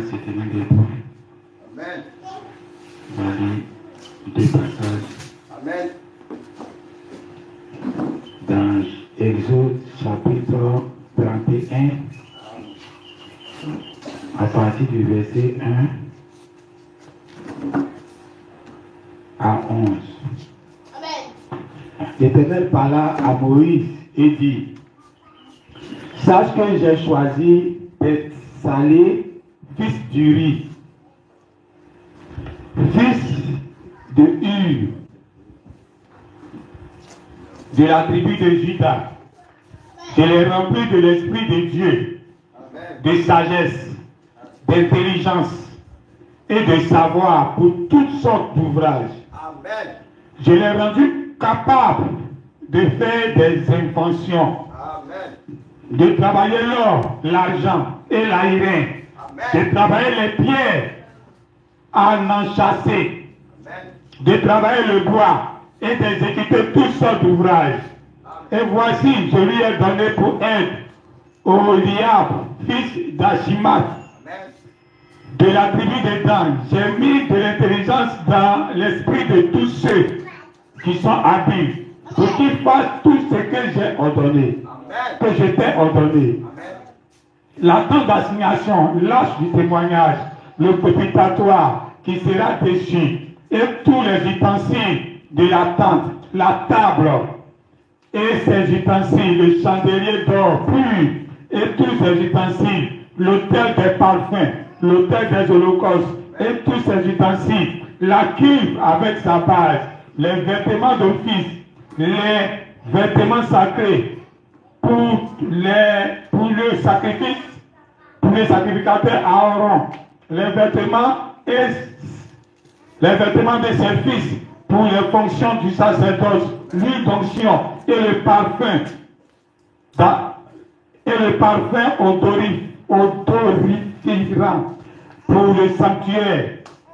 se tenir debout. Amen. On va lire deux passages. Amen. Dans Exode chapitre 31, à partir du verset 1 à 11. L'Éternel parla à Moïse et dit, sache que j'ai choisi Bethsalé, fils d'Uri, fils de Hur, de la tribu de Juda. Je l'ai rempli de l'Esprit de Dieu, de sagesse, d'intelligence et de savoir pour toutes sortes d'ouvrages. Amen. Je l'ai rendu capable de faire des inventions, Amen. de travailler l'or, l'argent et l'airain, de travailler les pierres à en chasser, de travailler le bois et d'exécuter toutes sortes d'ouvrages. Et voici, je lui ai donné pour aide Oliab, fils d'Achimat, de la tribu de Dan. J'ai mis de l'intelligence dans l'esprit de tous ceux qui sont habiles, pour qu'ils fassent tout ce que j'ai ordonné, que je t'ai ordonné. La tente d'assignation, l'arche du témoignage, le propitiatoire qui sera dessus, et tous les ustensiles de la tente, la table et ses ustensiles, le chandelier d'or pur et tous ses ustensiles, l'autel des parfums, l'autel des holocaustes et tous ses ustensiles, la cuve avec sa base, les vêtements d'office, les vêtements sacrés pour le sacrifice, pour les sacrificateurs Aaron, les vêtements de ses fils pour les fonctions du sacerdoce, l'huile d'onction et le parfum odoriférant pour le sanctuaire.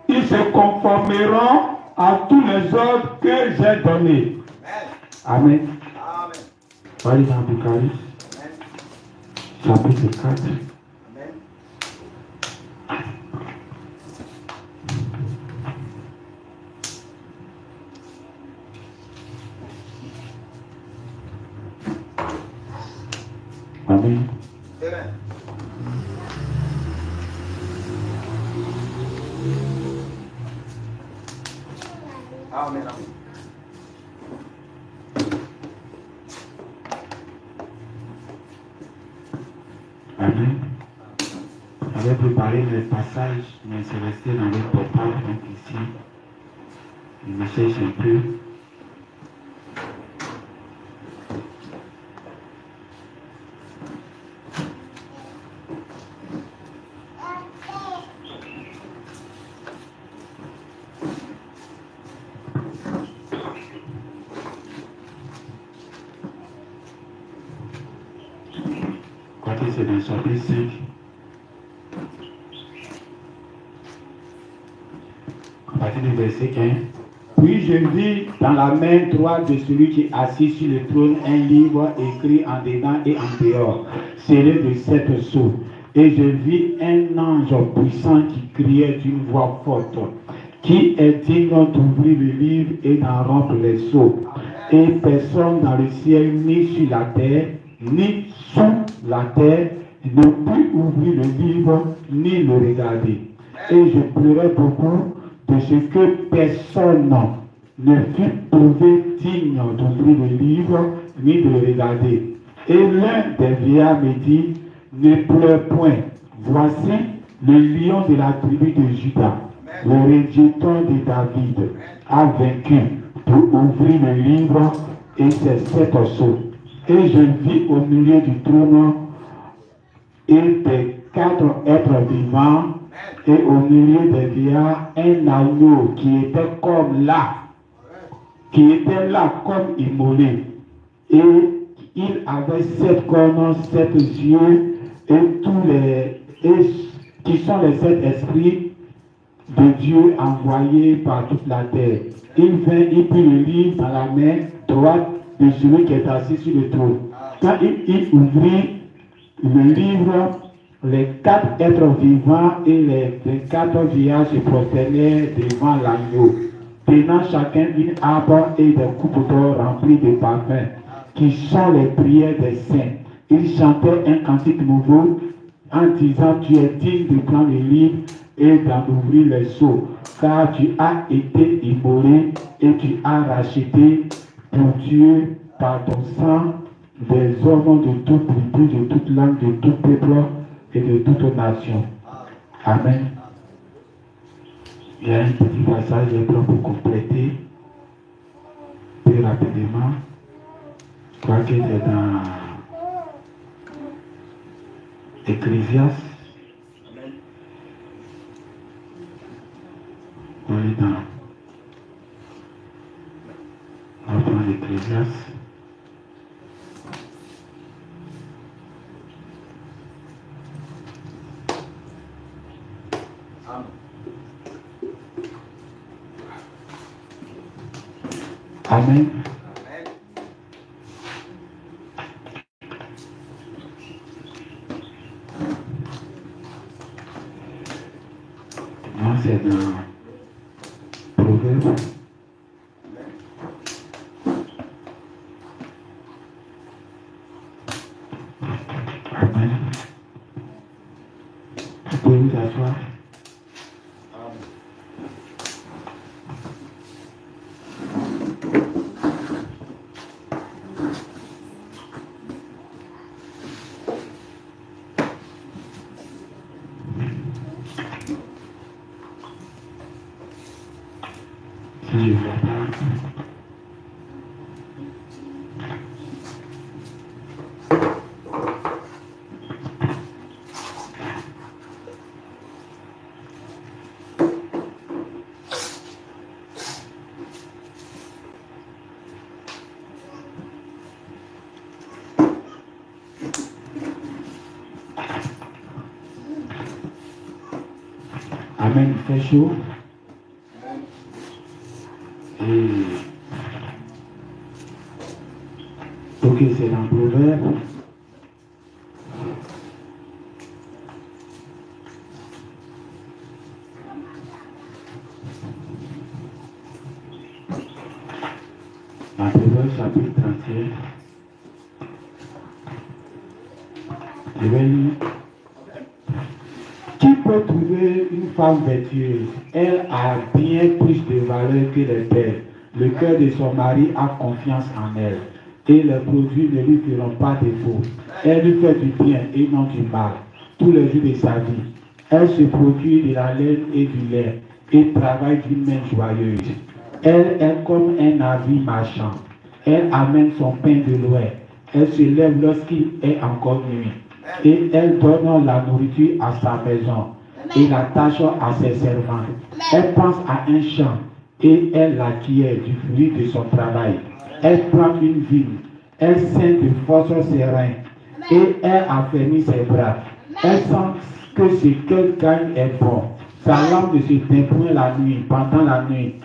Ils se conformeront à tous les ordres que j'ai donnés. Amen. Amen. Voyez dans l'Apocalypse, chapitre 4. Amen. Amen. Amen. Amen. J'avais préparé les passages, mais c'est resté dans le portable, donc ici, je me cherche un peu. C'est dans le chapitre 5. À partir du verset 1. Puis je vis dans la main droite de celui qui est assis sur le trône un livre écrit en dedans et en dehors, scellé de 7 sceaux. Et je vis un ange puissant qui criait d'une voix forte, qui est digne d'ouvrir le livre et d'en rompre les sceaux. Et personne dans le ciel, ni sur la terre, ni sous la terre, ne put ouvrir le livre ni le regarder. Et je pleurais beaucoup de ce que personne ne fut trouvé digne d'ouvrir le livre ni de le regarder. Et l'un des vieillards me dit, ne pleure point, voici le lion de la tribu de Juda, le rejeton de David, a vaincu pour ouvrir le livre et ses 7 sceaux. Et je vis au milieu du trône et des 4 êtres vivants, et au milieu des vieillards, un agneau qui était là comme immolé. Et il avait 7 cornes, 7 yeux, qui sont les 7 esprits de Dieu envoyés par toute la terre. Il vint, il prit le livre dans la main droite de celui qui est assis sur le trône. Quand il ouvrit le livre, Les 4 êtres vivants et les 4 vieillards se prosternèrent devant l'agneau, tenant chacun une harpe et des coupes d'or remplies de parfums, qui sont les prières des saints. Ils chantaient un cantique nouveau en disant: Tu es digne de prendre le livre et d'en ouvrir les sceaux, car tu as été immolé et tu as racheté pour Dieu par ton sang des hommes de toute tribu, de toute langue, de tout peuple et de toute nation. Amen. Il y a un petit passage pour compléter plus rapidement. Je crois que c'est dans Ecclésiaste. On est dans. On va prendre l'Ecclésiaste. Amen. Non, c'est dans Proverbe. Amen. Vous pouvez vous asseoir. Si je vois pas. Amen, il fait chaud. Ok, c'est dans Proverbe. Dans Proverbe chapitre 31. Je vais lire. Qui peut trouver une femme vertueuse? Elle a bien plus de valeur que les perles. Le cœur de son mari a confiance en elle. Et les produits ne lui feront pas défaut. Elle lui fait du bien et non du mal tous les jours de sa vie. Elle se procure de la laine et du lait et travaille d'une main joyeuse. Elle est comme un navire marchand. Elle amène son pain de loin. Elle se lève lorsqu'il est encore nuit. Et elle donne la nourriture à sa maison et la tâche à ses servants. Elle pense à un champ et elle acquiert du fruit de son travail. Elle prend une vigne, elle scinde de force ses reins et elle affermit ses bras. Elle sent que ce qu'elle gagne est bon. Sa lampe ne se teint point la nuit, pendant la nuit.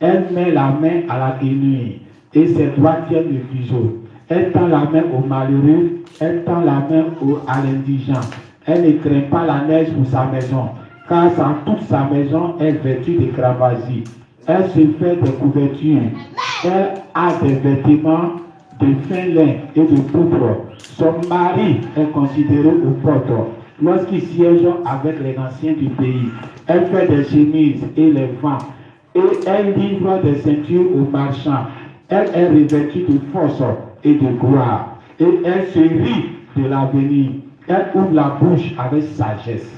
Elle met la main à la guenille et ses doigts tiennent le fuseau. Elle tend la main au malheureux, elle tend la main à l'indigent. Elle ne craint pas la neige pour sa maison, car toute sa maison est vêtue de cravasis. Elle se fait des couvertures. Elle a des vêtements de fin lin et de pourpre. Son mari est considéré aux portes lorsqu'il siège avec les anciens du pays. Elle fait des chemises et les vend. Et elle livre des ceintures aux marchands. Elle est revêtue de force et de gloire. Et elle se rit de l'avenir. Elle ouvre la bouche avec sagesse.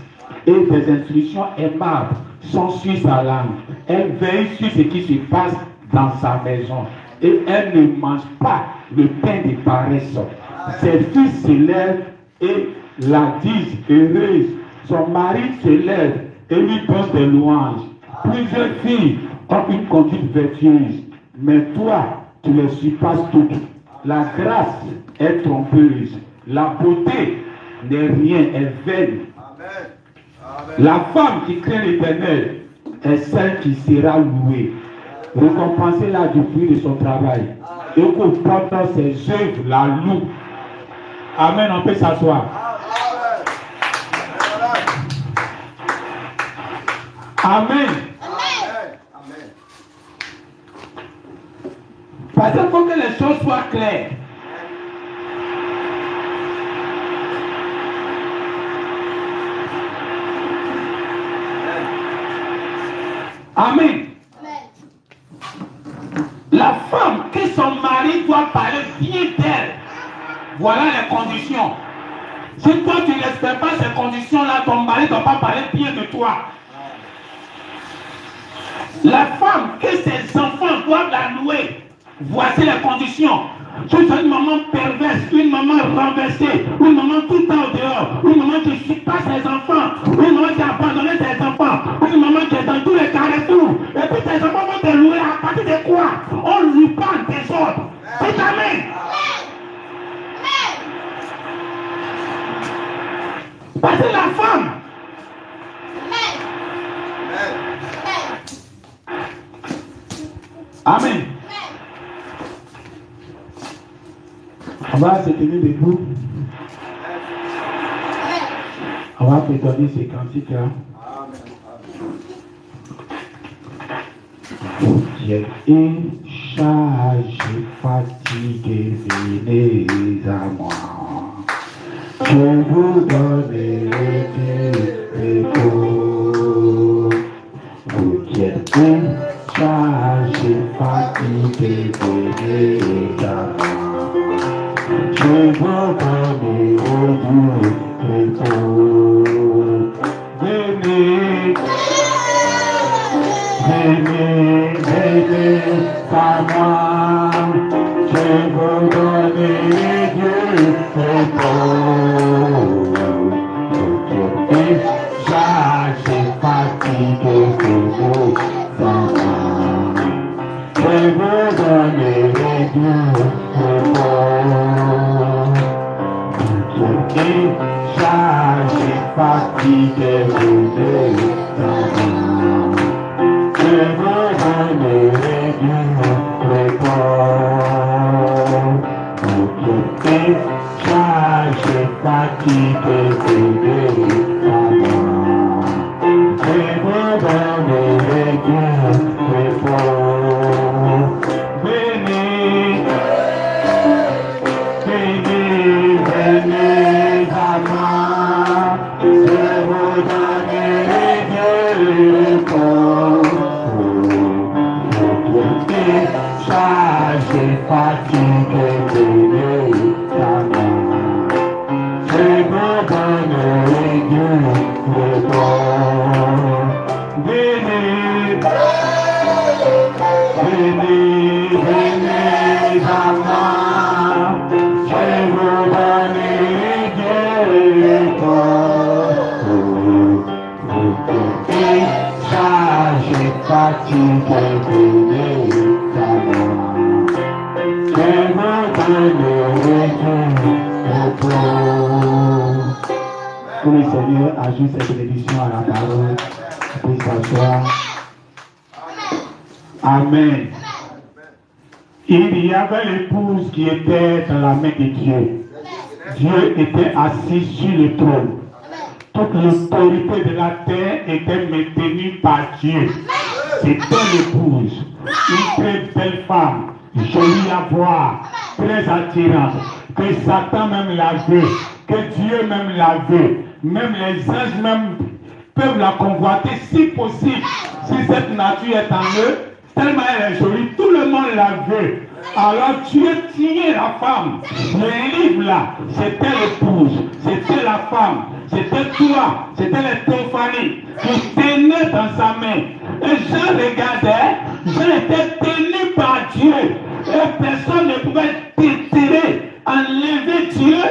Et des instructions aimables sont sur sa langue. Elle veille sur ce qui se passe dans sa maison. Et elle ne mange pas le pain de paresse. Ses fils se lèvent et la disent heureuse. Son mari se lève et lui pose des louanges. Plusieurs filles ont une conduite vertueuse. Mais toi, tu les surpasses toutes. La grâce est trompeuse. La beauté n'est rien, elle vaine. La femme qui craint l'Éternel est celle qui sera louée. Récompensez-la du fruit de son travail. Et qu'on porte ses œuvres la loue. Amen, on peut s'asseoir. Amen. Amen. Parce qu'il faut que les choses soient claires. Amen. La femme que son mari doit parler bien d'elle. Voilà les conditions. Si toi tu ne respectes pas ces conditions-là, ton mari ne doit pas parler bien de toi. La femme que ses enfants doivent la louer. Voici les conditions. Si tu es une maman perverse, une maman renversée, une maman tout le temps au dehors, une maman qui ne suit pas ses enfants, une maman qui a abandonné ses enfants, une maman qui est dans tous les carrefours, et puis tes enfants vont te louer à partir de quoi? On ne loue pas en désordre. C'est amen. Parce que la femme, amen. On va se tenir debout. On va fredonner ces cantiques-là. Vous êtes chargé, fatigué, venez à moi. Je vous donnerai du repos. Vous êtes chargé, fatigué, venez à moi. Je vous donnerai du repos. Venez, venez, venez à moi. Je vous donnerai du repos. Vous êtes chargé, fatigué, venez à moi. Je vous donnerai du repos. Chargé, fatigué, venez à moi. Je vous donnerai du repos. Vous êtes chargé, fatigué, venez à moi. Je vous donnerai du repos. Venez, venez, venez à moi. Je vous donnerai du repos. Vous êtes chargé, fatigué, venez à moi. Je vous donnerai du repos. Venez, venez, venez à moi. Je vous donnerai du repos. Vous êtes chargé, fatigué, venez à moi. Je vous donnerai du repos. Que le Seigneur ajoute cette bénédiction à la parole. Vous pouvez s'asseoir. Amen. Il y avait l'épouse qui était dans la main de Dieu. Dieu était assis sur le trône. Toute l'autorité de la terre était maintenue par Dieu. C'était l'épouse, une très belle femme, jolie à voir, très attirante, que Satan même la veut, que Dieu même la veut, même les anges même peuvent la convoiter si possible. Si cette nature est en eux, tellement elle est jolie, tout le monde la veut. Alors Dieu tient la femme. Le livre là, c'était l'épouse, c'était la femme, c'était toi, c'était les Théophanies qui tenaient dans sa main. Et Jean regardait, Jean était tenu par Dieu. Et personne ne pouvait déterrer, enlever Dieu,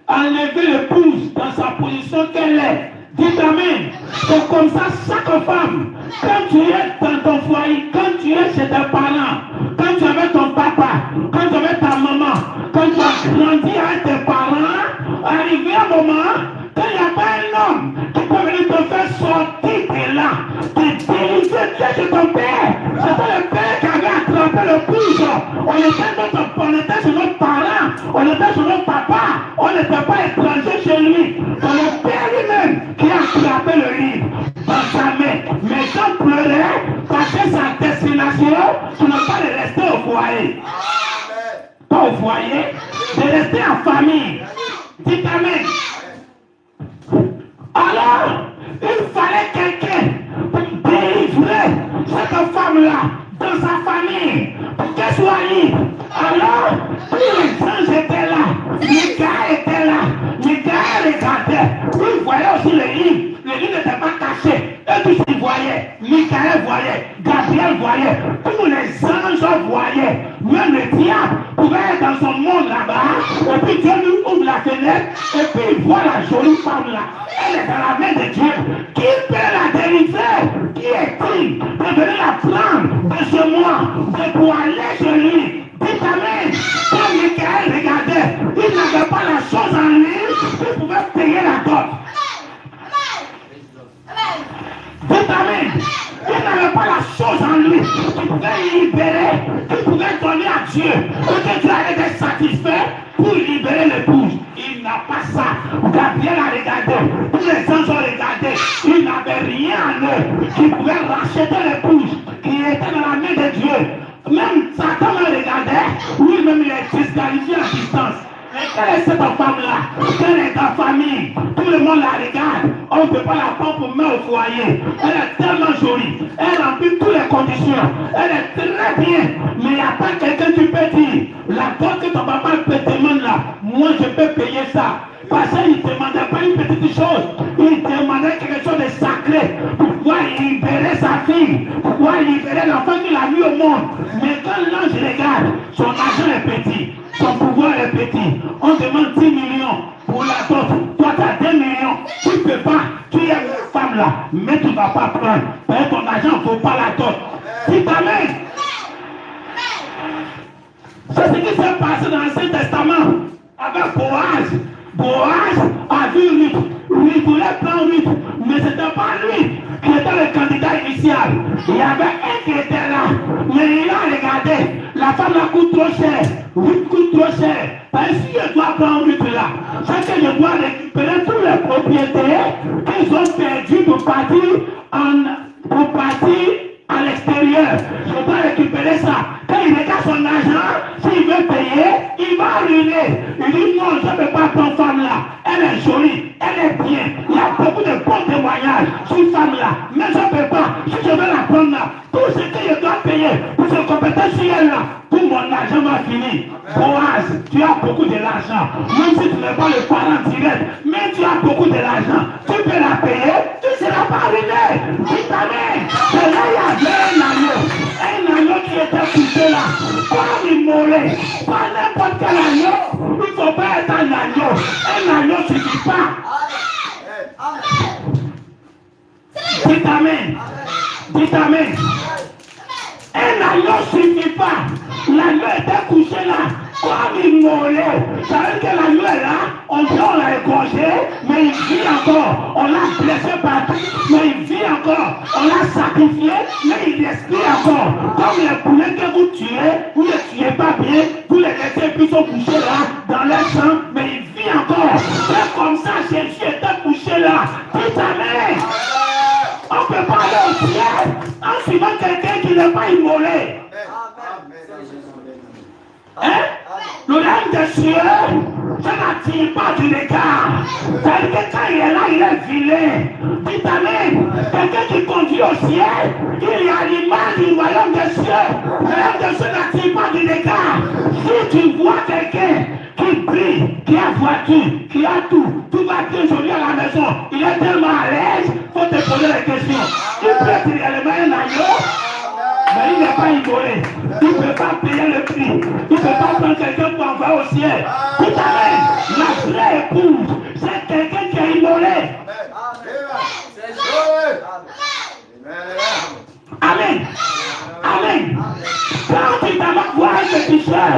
enlever l'épouse dans sa position qu'elle est. Dites amen. C'est comme ça, chaque femme, quand tu es dans ton foyer, quand tu es chez tes parents, quand tu es avec ton papa, quand tu es avec ta maman, quand tu as grandi avec tes parents, arrivé un moment, quand il n'y a pas un homme qui peut venir te faire sortir de là, te délivrer de ton père. C'était le père qui avait attrapé le pouce. On était chez nos parents, on était chez notre papa, on n'était pas étranger chez lui. C'est le père lui-même qui a attrapé le livre dans sa main. Mais quand pleurer parce que sa destination, ce n'est pas de rester au foyer. Pas au foyer, de rester en famille. Dites Amen. Alors, il fallait quelqu'un pour délivrer cette femme-là dans sa famille, pour qu'elle soit libre. Alors, tous les anges étaient là, les gars étaient là, les gars regardaient. Ils voyaient aussi les livres n'étaient pas cachés. Eux tous ils voyaient, Michael voyait, Gabriel voyait, tous les anges voyaient. Même le diable pouvait être dans son monde là-bas, et puis Dieu lui ouvre la fenêtre, et puis il voit la jolie femme là. Elle est dans la main de Dieu. Qui peut la délivrer? Qui est-il de venir la prendre de ce moi, de pouvoir aller chez lui? Dites Amen. Quand Michael regardait, il n'avait pas la chose en lui, il pouvait payer la dot. Dites Amen. Il n'avait pas la chose en lui, il pouvait libérer, il pouvait donner à Dieu, et que Dieu allait être satisfait pour libérer l'épouse. Il n'a pas ça. Gabriel a regardé, tous les anges ont regardé, il n'avait rien en eux qui pouvait racheter l'épouse qui était dans la main de Dieu. Même Satan le regardait, lui-même il est disqualifié à distance. Mais quelle est cette femme-là? Quelle est ta famille? Tout le monde la regarde. On ne peut pas la prendre pour mettre au foyer. Elle est tellement jolie. Elle remplit toutes les conditions. Elle est très bien. Mais il n'y a pas quelqu'un qui peut dire la dot que ton papa peut demander là, moi je peux payer ça. Parce qu'il ne demandait pas une petite chose. Il demandait quelque chose de sacré pour pouvoir libérer sa fille, pour pouvoir libérer l'enfant qu'il a mis au monde. Mais quand l'ange regarde, son argent est petit, son pouvoir est petit. On demande 10 millions pour la dot. Toi, tu as 2 millions. Tu ne peux pas. Tu es une femme là, mais tu ne vas pas prendre. Parce que ton argent ne vaut pas la dot. Dis Amen. C'est ce qui s'est passé dans l'Ancien Testament avec Boaz. Boaz a vu Ruth. Lui voulait prendre Ruth, mais ce n'était pas lui qui était le candidat initial. Il y avait un qui était là, mais il a regardé. La femme là coûte trop cher. Ruth coûte trop cher. Parce que si je dois prendre Ruth là, c'est que je dois récupérer toutes les propriétés qu'ils ont perdues pour partir à l'extérieur. Je dois récupérer ça. Quand il regarde son argent, s'il veut payer, il va ruiner. Il dit non, je ne peux pas prendre femme là. Elle est jolie, elle est bien. Il y a beaucoup de bons témoignages sur femme là. Mais je ne peux pas. Si je veux la prendre là, tout ce que je dois payer pour se compéter sur elle là, tout mon argent va finir. Boaz, tu as beaucoup de l'argent. Même si tu n'es pas le parent direct, mais tu as beaucoup de l'argent. Tu peux la payer, tu ne seras pas ruiné. Dis Amen. C'est là il y avait un agneau qui était couché là. Pas immolé, pas n'importe quel agneau. Il ne faut pas être un agneau. Un agneau ne suffit pas. Dis Amen. Dis Amen. Un agneau ne suffit pas. L'agneau était couché là, comme immolé. Ça veut dire que l'agneau est là, on l'a égorgé, mais il vit encore. On l'a blessé partout, mais il vit encore. On l'a sacrifié, mais il respire encore. Comme les poulets que vous tuez, vous ne les tuez pas bien, vous les laissez puis sont couchés là, dans leur sang, mais il vit encore. C'est comme ça, Jésus était couché là. Dites Amen. On ne peut pas aller au ciel en suivant quelqu'un qui n'est pas immolé. Hein? Le règne des cieux, ça n'attire pas du regard. C'est-à-dire que quand il est là, il est vilain. Dites Amen. Quelqu'un qui conduit au ciel, il est à l'image du royaume des cieux. Le royaume des cieux n'attire pas du regard. Si tu vois quelqu'un qui brille, qui a voiture, qui a tout va bien joli à la maison, il est tellement à l'aise, il faut te poser la question. Il peut être réellement un agneau, mais il n'est pas immolé. Il ne peut pas payer le prix. Il ne peut pas prendre quelqu'un pour envoyer au ciel. Tout à l'heure, la vraie épouse, c'est quelqu'un qui est immolé. Amen. Amen. Quand tu t'as voir un féticheur,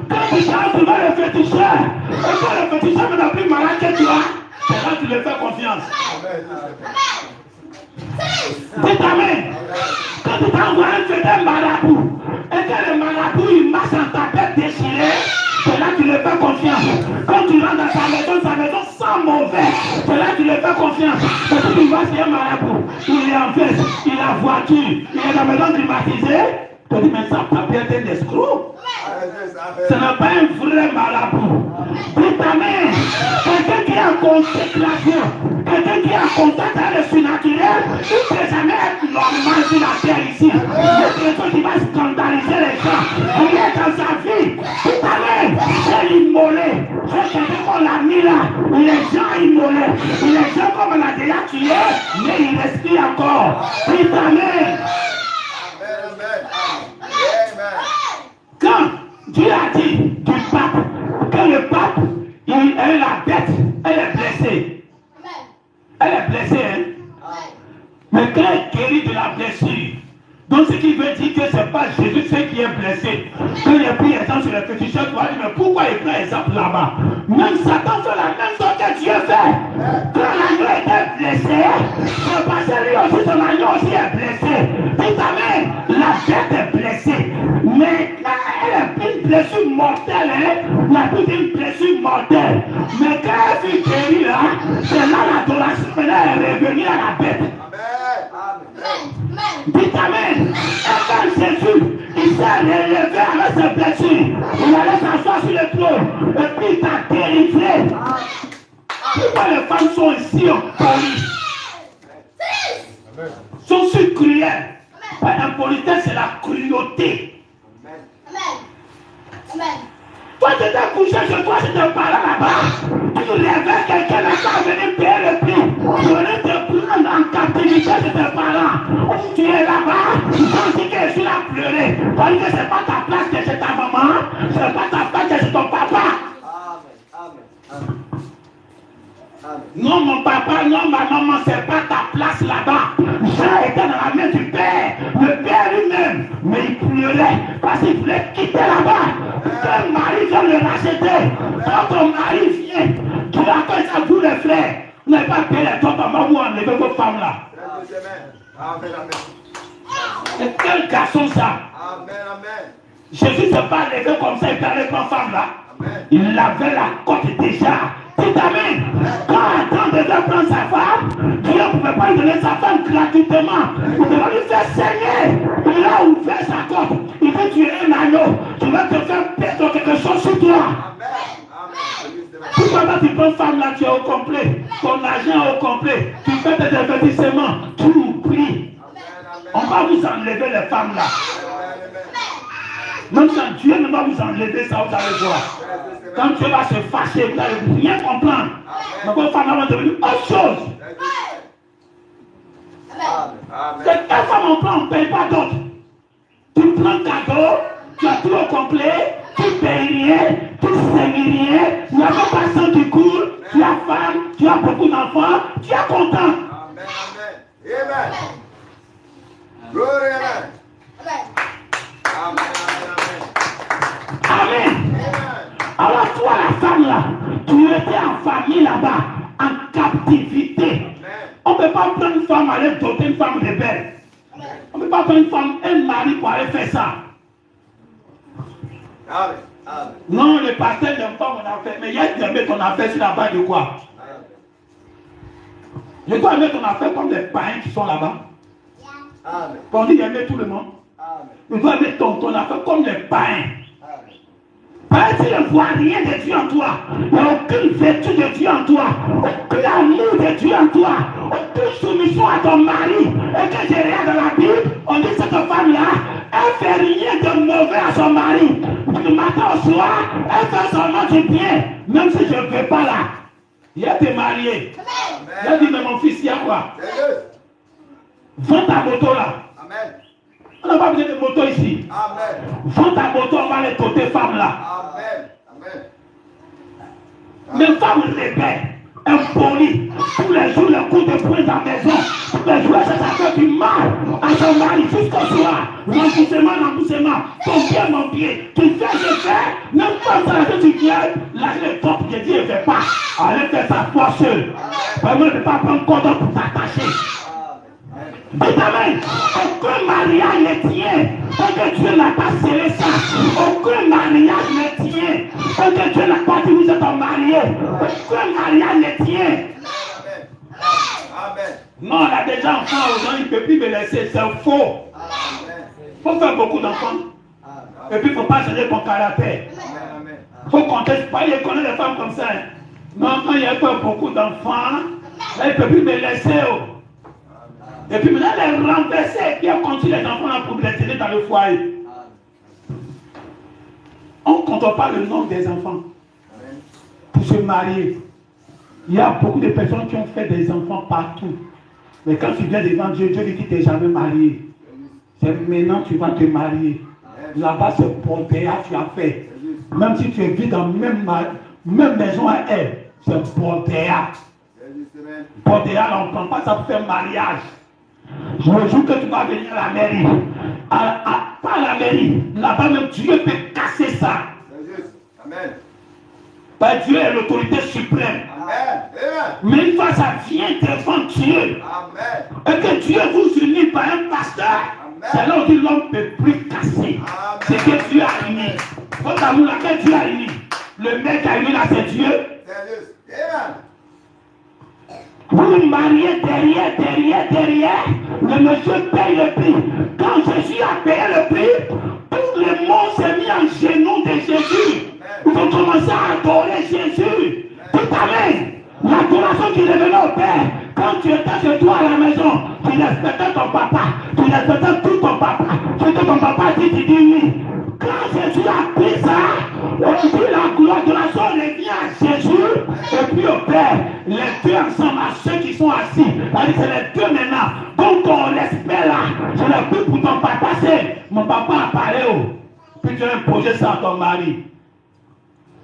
quand tu t'as voir le féticheur, et quand le féticheur n'est plus malade que toi, c'est là que tu lui fais confiance. Dites Amen. Quand tu t'envoies un marabout, et que le marabout il marche en ta tête déchirée, c'est là que tu lui fais confiance. Quand tu rentres dans sa maison sans mauvais, c'est là que tu lui fais confiance. Parce que tu vois, c'est un marabout. Il est en veste, il a voiture, il est dans la maison climatisée. Tu dis, mais ça peut bien être un escroc. Ce n'est pas un vrai marabout. Dis ta main, quelqu'un qui est en contact là-dessus, quelqu'un qui est en contact avec le surnaturel, il ne peut jamais être normal sur la terre ici. C'est quelque chose qui va scandaliser les gens. Il est dans sa vie. Dis ta main, c'est immolé. C'est quelqu'un qu'on l'a mis là. Il est gens immolé. Il est gens comme on l'a déjà tué, mais il respire encore. Dis ta main. Quand Dieu a dit du pape que le pape, elle est la bête, elle est blessée. Elle est blessée, hein? Mais quand elle guérit de la blessure, donc ce qui veut dire que ce n'est pas Jésus qui est blessé. Quand il a pris exemple sur le féticheur, tu vas dire, mais pourquoi il prend exemple là-bas? Même Satan fait la même chose que Dieu fait. Quand l'agneau était blessé, c'est parce que lui aussi, son agneau aussi est blessé. Dis ta main, la bête est blessée. Mais elle a une blessure mortelle, hein? La toute une blessure mortelle. Mais quand elle fut guérie là, c'est là l'adoration maintenant est revenue à la bête. Dis ta main, et Jésus, il s'est relevé avec ses blessures. Il allait s'asseoir sur le trône. Et puis il t'a délivré. Pourquoi les femmes sont ici en police? Sont si cruelles. L'impolitesse, c'est la cruauté. Toi, tu t'es couché chez toi, tu te parles là-bas. Tu réveilles quelqu'un là-bas, venir payer le prix. Venir te prendre en captivité chez tes parents. Tu es là-bas, tu dis que je suis là à pleurer. Parce que ce n'est pas ta place que c'est ta maman, ce n'est pas ta place que c'est ton papa. Non, mon papa, non, ma maman, ce n'est pas ta place là-bas. Jean était dans la main du Père, le Père lui-même, mais il pleurait parce qu'il voulait quitter là-bas. Ton mari vient le racheter. Quand ton mari vient, tu vas faire ça tous les frères. Vous n'avez pas payé les toi, maman, vous enlevez vos femmes là. C'est quel garçon ça? Jésus ne s'est pas levé comme ça, il parlait comme femme là. Il avait la côte déjà. Dis ta main, quand Adam devait prendre sa femme, Dieu ne pouvait pas lui donner sa femme gratuitement. Il devait lui faire saigner. Il a ouvert sa côte. Il dit tu es un agneau. Tu vas te faire perdre quelque chose sur toi. Pourquoi quand tu prends femme là, tu es au complet. Ton argent est au complet. Tu fais des investissements. Tu oublies. On va vous enlever les femmes là. Même quand Dieu ne va vous enlever ça, vous allez voir. Quand Dieu va se fâcher, vous n'allez rien comprendre. Mais vos femmes vont devenir autre chose. Cette femme on prend, on ne paye pas d'autres. Tu prends cadeau, tu as tout au complet, tu ne payes rien, tu ne sais rien, il n'y a pas sang qui coule, tu as femme, tu as beaucoup d'enfants, tu es content. Amen. Glory amen. Amen. Alors toi la femme là, tu étais en famille là-bas, en captivité. On ne peut pas prendre une femme, aller doter une femme de belle. On ne peut pas prendre une femme, un mari pour aller faire ça. Amen. Non, le pasteur n'aime pas mon affaire, mais il y a des mecs qu'on a fait sur la base de quoi? Je dois mettre ton affaire comme des païens qui sont là-bas. On dit d'aimer tout le monde. Tu dois mettre ton affaire comme des païens. Parce que tu ne vois rien de Dieu en toi. Il n'y a aucune vertu de Dieu en toi. Aucun amour de Dieu en toi. Aucune soumission à ton mari. Et que j'ai rien dans la Bible, on dit que cette femme-là, elle ne fait rien de mauvais à son mari. Du matin au soir, elle fait seulement du bien. Même si je ne veux pas là. Il a été marié. Il a dit, mais mon fils, il y a quoi? Vends ta moto là. Amen. On n'a pas besoin de moto ici. Amen. Vends ta moto, on va les doter femmes là. Amen. Mais femmes rebelles, impolies, tous les jours le coup de poing dans la maison, tous les jours ça fait du mal à son mari jusqu'au soir. Remboursement, ton pied, mon pied, tu fais, je fais, même comme ça que tu viens, là le top, je dis, je ne fais pas. Allez faire sa foi seule. Vraiment, ne peut pas prendre cordon pour t'attacher. Amen. Aucun mariage ne tient. Parce que Dieu n'a pas scellé ça. Aucun mariage ne tient. Parce que Dieu n'a pas dit vous êtes mariés, que le mariage les tient. Amen. Non, on a déjà enfants aux gens, il ne peut plus me laisser, c'est faux. Il faut faire beaucoup d'enfants. Et puis il ne faut pas changer ton caractère. Il faut compter, il connaît les femmes comme ça. Non, quand il y a pas beaucoup d'enfants, là il ne peut plus me laisser. Et puis maintenant, elle est renversée et puis elle continue les enfants là pour les tenir dans le foyer. On ne compte pas le nombre des enfants pour se marier. Il y a beaucoup de personnes qui ont fait des enfants partout. Mais quand tu viens devant Dieu, Dieu dit que tu n'es jamais marié. C'est maintenant que tu vas te marier. Là-bas, c'est bordéa tu as fait. Même si tu es vis dans la même maison à elle, c'est bordéa. Bordéa, là, on ne prend pas ça pour faire mariage. Je me jure que tu vas venir à la mairie. Pas à la mairie. Là-bas, même Dieu peut casser ça. Amen. Parce que Dieu est l'autorité suprême. Amen. Mais une fois ça vient devant Dieu. Amen. Et que Dieu vous unit par un pasteur. C'est là où l'homme ne peut plus casser. C'est que Dieu a uni. Votre amour, laquelle Dieu a uni. Le mec qui a uni là, c'est Dieu. Vous vous mariez derrière. Le monsieur paye le prix. Quand Jésus a payé le prix, tout le monde s'est mis en genoux de Jésus. Ils ont commencé à adorer Jésus. Tout amen. L'adoration qui revenait au Père. Quand tu étais chez toi à la maison, tu respectais ton papa. Tu respectais tout ton papa. Ce que ton papa dit, tu dis oui. Quand Jésus a pris ça, aujourd'hui la gloire de la soeur revient à Jésus et puis au Père. Les deux ensemble, à ceux qui sont assis. C'est les deux maintenant. Donc ton respect là, je l'ai pris pour ton papa. C'est mon papa a parlé. Puis tu as imposé ça à ton mari.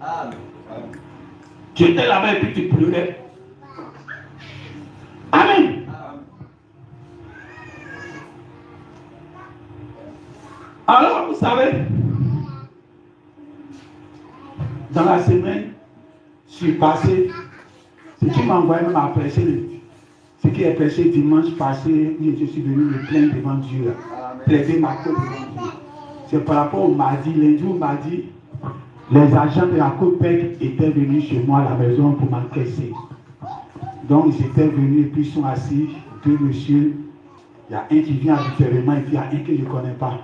Amen. Tu étais là-bas et puis tu pleurais. Amen. Alors, vous savez, dans la semaine, je suis passé, ce qui m'a envoyé même à prêcher, ce qui est prêché dimanche passé, je suis venu me plaindre devant Dieu, plaider ma cause devant Dieu. C'est par rapport au mardi, lundi ou mardi, les agents de la COPEC étaient venus chez moi à la maison pour m'encaisser. Donc ils étaient venus et puis ils sont assis, deux messieurs. Il y a un qui vient habituellement et puis il y a un que je ne connais pas.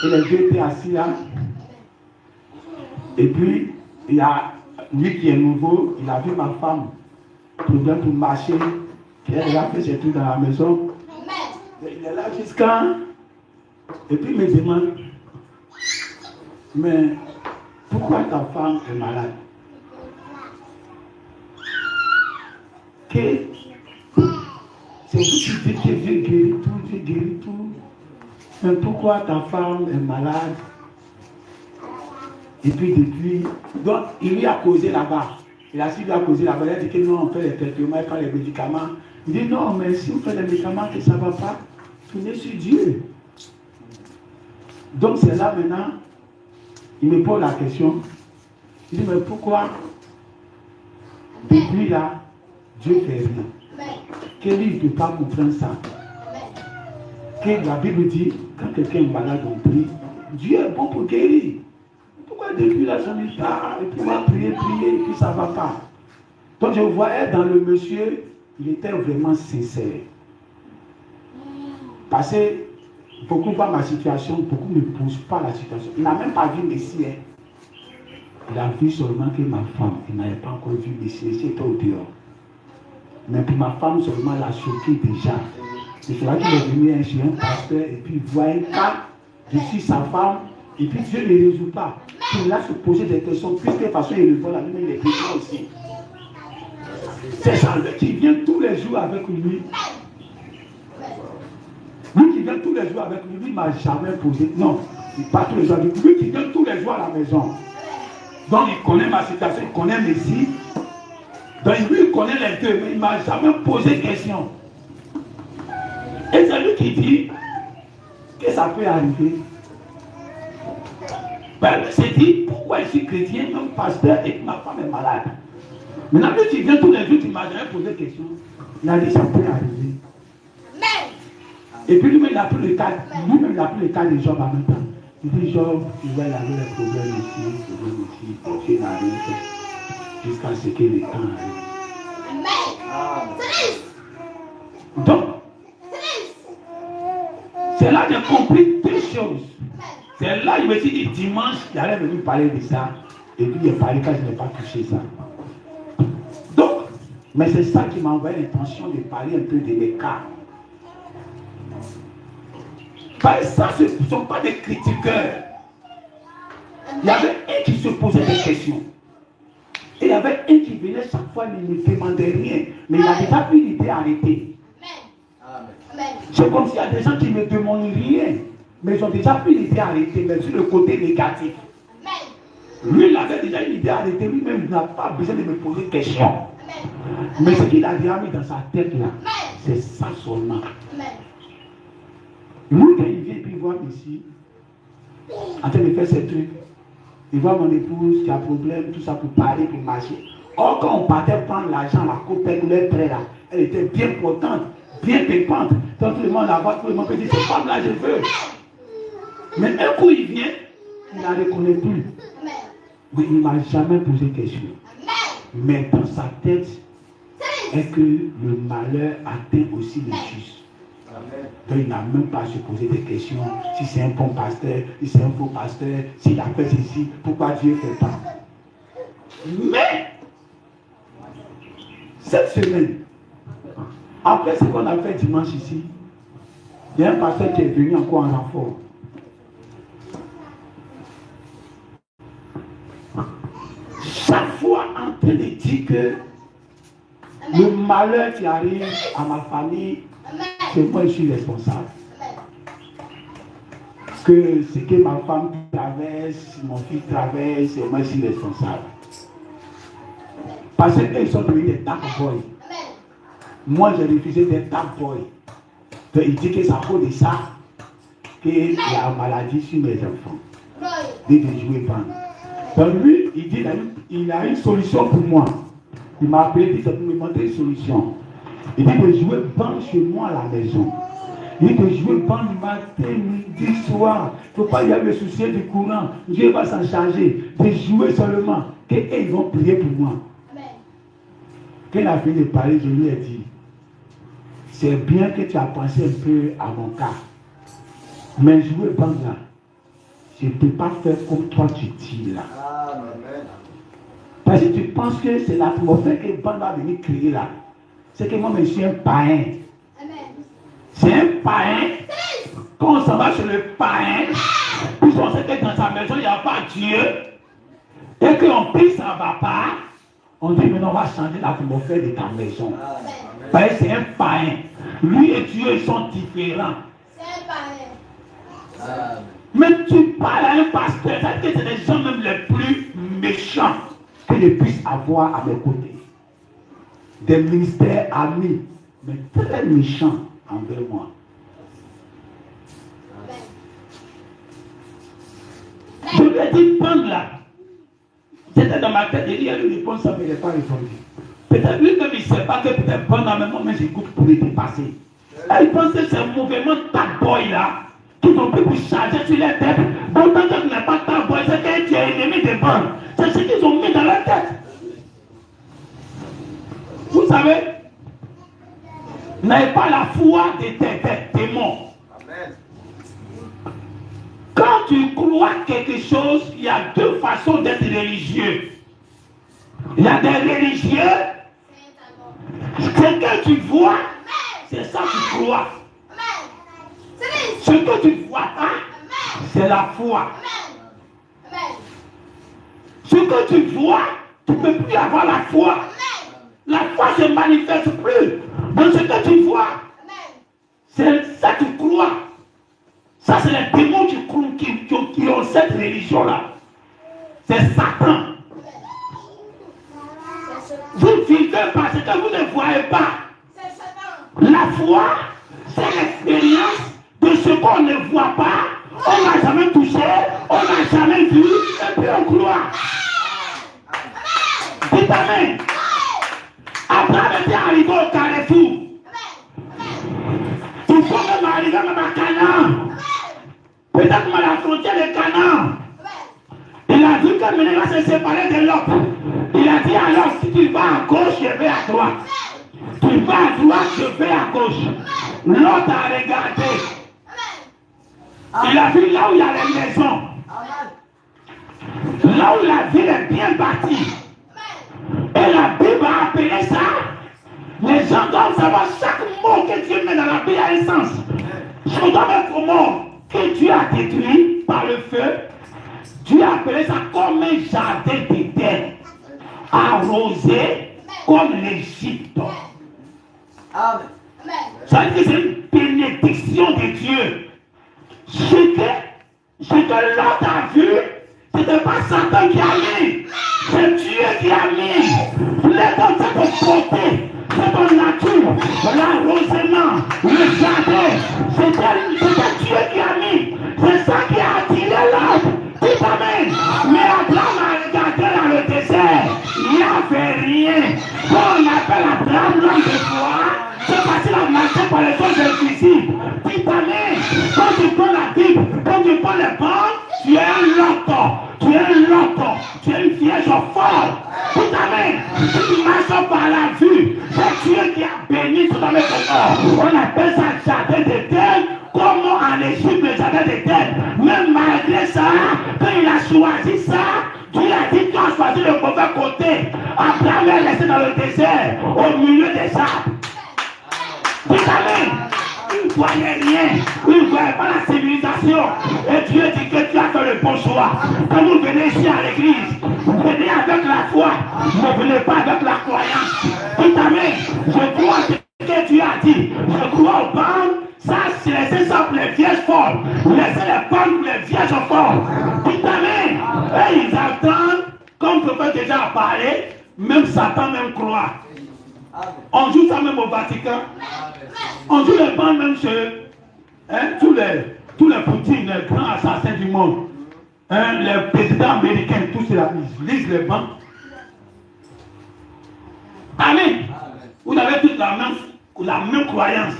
Et les deux étaient assis là. Et puis il y a lui qui est nouveau, il a vu ma femme, problème pour marcher, qu'elle a fait ses trucs dans la maison. Et il est là jusqu'à. Et puis il me demande, mais pourquoi ta femme est malade? Que c'est vous qui dites que Dieu guérit tout. Mais pourquoi ta femme est malade? Et puis depuis, donc il lui a causé là-bas. Il a su lui a causé là-bas. Il a dit que non, on fait les traitements, il prend les médicaments. Il dit non, mais si on fait les médicaments que ça ne va pas, tournez sur Dieu. Donc c'est là maintenant, il me pose la question. Il dit mais pourquoi depuis là, Dieu fait rien? Que lui ne peut pas comprendre ça. Que la Bible dit, quand quelqu'un est malade, on prie, Dieu est bon pour guérir. Pourquoi depuis là, j'en ai pas, et puis on va prier, et puis ça ne va pas. Donc je voyais dans le monsieur, il était vraiment sincère. Parce que beaucoup voient ma situation, beaucoup ne poussent pas la situation. Il n'a même pas vu Messie. Il a vu seulement que ma femme, il n'avait pas encore vu Messie, Messie était au dehors. Mais pour ma femme seulement, l'a choqué déjà. C'est cela qu'il est venu chez un pasteur et puis il voit un cas, je suis sa femme, et puis Dieu ne les résout pas. Il a se poser des questions, puisque de toute façon il le voit la même, il est chrétien aussi. C'est ça, lui qui vient tous les jours avec lui. Lui qui vient tous les jours avec lui, lui ne m'a jamais posé. Non, pas tous les jours. Lui qui vient tous les jours à la maison. Donc il connaît ma situation, il connaît Messie. Donc lui il connaît les deux, mais il ne m'a jamais posé question. Et c'est lui qui dit que ça peut arriver. Ben, lui s'est dit, pourquoi je suis chrétien, même pasteur, et que ma femme est malade. Maintenant, lui qui vient tous les jours, il ne m'a jamais posé question. Il a dit, ça peut arriver. Et puis lui-même, il a pris le cas, lui-même, il a pris le cas des gens en même temps. Il dit Job, il va y avoir des problèmes ici, Dieu n'arrive jusqu'à ce que le temps arrive. Donc, c'est là que j'ai compris deux choses. C'est là que je me suis dit dimanche, il allait venir parler de ça. Et puis il est parlé quand je n'ai pas touché ça. Donc, mais c'est ça qui m'a envoyé l'intention de parler un peu de mes cas. Parce que ça, ce ne sont pas des critiqueurs. Il y avait un qui se posait des questions. Et il y avait un qui venait chaque fois, il ne me demandait rien. Mais il a déjà pris l'idée arrêtée. C'est comme s'il y a des gens qui ne me demandent rien. Mais ils ont déjà pris l'idée arrêtée, mais sur le côté négatif. Lui, il avait déjà une idée arrêtée. Lui-même, il n'a pas besoin de me poser de questions. Mais ce qu'il a déjà mis dans sa tête là, c'est ça seulement. Lui, quand il vient puis voir ici, en train de faire ses trucs, il voit mon épouse qui a un problème, tout ça pour parler, pour marcher. Or, quand on partait prendre l'argent, la coupe elle près là, elle était bien contente, bien pépante. Donc tout le monde la voit, tout le monde peut dire, cette femme là, je veux. Mais un coup, il vient, il ne la reconnaît plus. Mais il ne m'a jamais posé question. Mais dans sa tête, est que le malheur atteint aussi le juste. Donc il n'a même pas à se poser des questions. Si c'est un bon pasteur, si c'est un faux pasteur, s'il a fait ceci, pourquoi Dieu ne fait pas. Mais, cette semaine, après ce qu'on a fait dimanche ici, il y a un pasteur qui est venu encore en renfort. Chaque fois en train de dire que le malheur qui arrive à ma famille, c'est moi qui suis responsable. Que ce que ma femme traverse, mon fils traverse, c'est moi qui suis responsable. Parce qu'ils sont devenus des dark boys. Moi, j'ai refusé d'être dark boy. Donc, il dit que ça cause de ça, qu'il y a une maladie sur mes enfants. Dès que je jouais pas. Donc lui, il dit il a une solution pour moi. Il m'a appelé, il dit pour me montrer une solution. Il dit que jouer ban chez moi à la maison. Il dit que jouer ban du matin, midi, soir. Il ne faut pas y avoir le souci du courant. Dieu va s'en charger. De jouer seulement. Ils vont prier pour moi. Quand il a fini de parler, je lui ai dit, c'est bien que tu as pensé un peu à mon cas. Mais jouer ban là, je ne peux pas faire comme toi tu dis là. Parce que tu penses que c'est l'atmosphère que ban va venir créer là. C'est que moi, je suis un païen. C'est un païen. Quand on s'en va sur le païen, puis on sait que dans sa maison, il n'y a pas Dieu, et qu'on prie, ça ne va pas, on dit, mais on va changer l'atmosphère de ta maison. Parce que c'est un païen. Lui et Dieu, ils sont différents. C'est un païen. Mais tu parles à un pasteur, ça veut dire que c'est les gens même les plus méchants que je puisse avoir à mes côtés. Des ministères amis, mais très méchants envers moi. Je lui ai dit, prendre là. C'était dans ma tête, il y a une réponse, ça ne m'avait pas répondu. Peut-être lui-même, il ne sait pas que peut-être pendant le moment, mais j'écoute pour les dépasser. Là, il pense que c'est un mouvement de boy là, qui ont pu vous charger sur les têtes. Autant que tu n'es pas ta boy, c'est que tu es ennemi des bandes. C'est ce qu'ils ont mis dans la tête. Vous savez, n'ayez pas la foi des démons. Amen. Quand tu crois quelque chose, il y a deux façons d'être religieux. Il y a des religieux, ce que tu vois, c'est ça que tu crois. Ce que tu ne vois pas, c'est la foi. Ce que tu vois, tu ne peux plus avoir la foi. La foi ne se manifeste plus. Donc ce que tu vois, c'est ça que tu crois. Ça, c'est les démons qui ont cette religion-là. C'est Satan. Vous vivez parce que vous ne voyez pas. La foi, c'est l'expérience de ce qu'on ne voit pas. On n'a jamais touché, on n'a jamais vu, et puis on croit. Dites amen. Abraham était arrivé au carrefour. Il faut même arriver même à Canaan. Peut-être qu'on a affronté les se séparer de l'autre. Il a dit alors, si tu vas à gauche, je vais à droite. Tu vas à droite, je vais à gauche. L'autre a regardé. Il a vu là où il y a les maisons. Là où la ville est bien bâtie. Et la Bible a appelé ça. Les gens doivent savoir chaque mot que Dieu met dans la Bible a un sens. Je dois mettre au mot que Dieu a détruit par le feu. Dieu a appelé ça comme un jardin d'Éden, arrosé comme l'Égypte. Amen. Ça veut dire que c'est une bénédiction de Dieu. Ce que l'autre a vu, ce n'était pas Satan qui a mis, c'est Dieu qui a mis. Les dons, c'est ton côté, c'est ton nature, l'arrosement, le jardin, c'était Dieu qui a mis. C'est ça qui a attiré l'autre. Tout amen. Mais Abraham a regardé dans le désert, il n'y avait rien. Quand on appelle Abraham l'homme de foi, c'est parce qu'il a marché par les choses invisibles. Tout amen. Quand tu prends la Bible, quand tu prends les banques, tu es un loto, tu es un loto, tu es une vierge folle. Tout amen. Si tu marches par la vue, c'est Dieu qui a béni tout amen. On appelle ça jardin d'Éden. Comme en Égypte, le jardin d'Éden. Même malgré ça, quand il a choisi ça, Dieu a dit qu'il a choisi le mauvais côté. Abraham est resté dans le désert, au milieu des arbres. Vous savez, il ne voyait rien, il ne voyait pas la civilisation. Et Dieu dit que tu as fait le bon choix. Quand vous venez ici à l'église, vous venez avec la foi, ne venez pas avec la croyance. Tout amen. Je crois que Dieu a dit, je crois au banc. Ça, c'est laisser ça pour les vierges folles. Laissez les femmes pour les vierges folles. Tout amen. Et ils attendent, comme le prophète déjà a parlé, même Satan même croit. On joue ça même au Vatican. On joue les bancs même chez tous les Poutines, les grands assassins du monde. Les présidents américains, tous ceux-là, ils lisent les bancs. Amen. Vous avez toute la même croyance.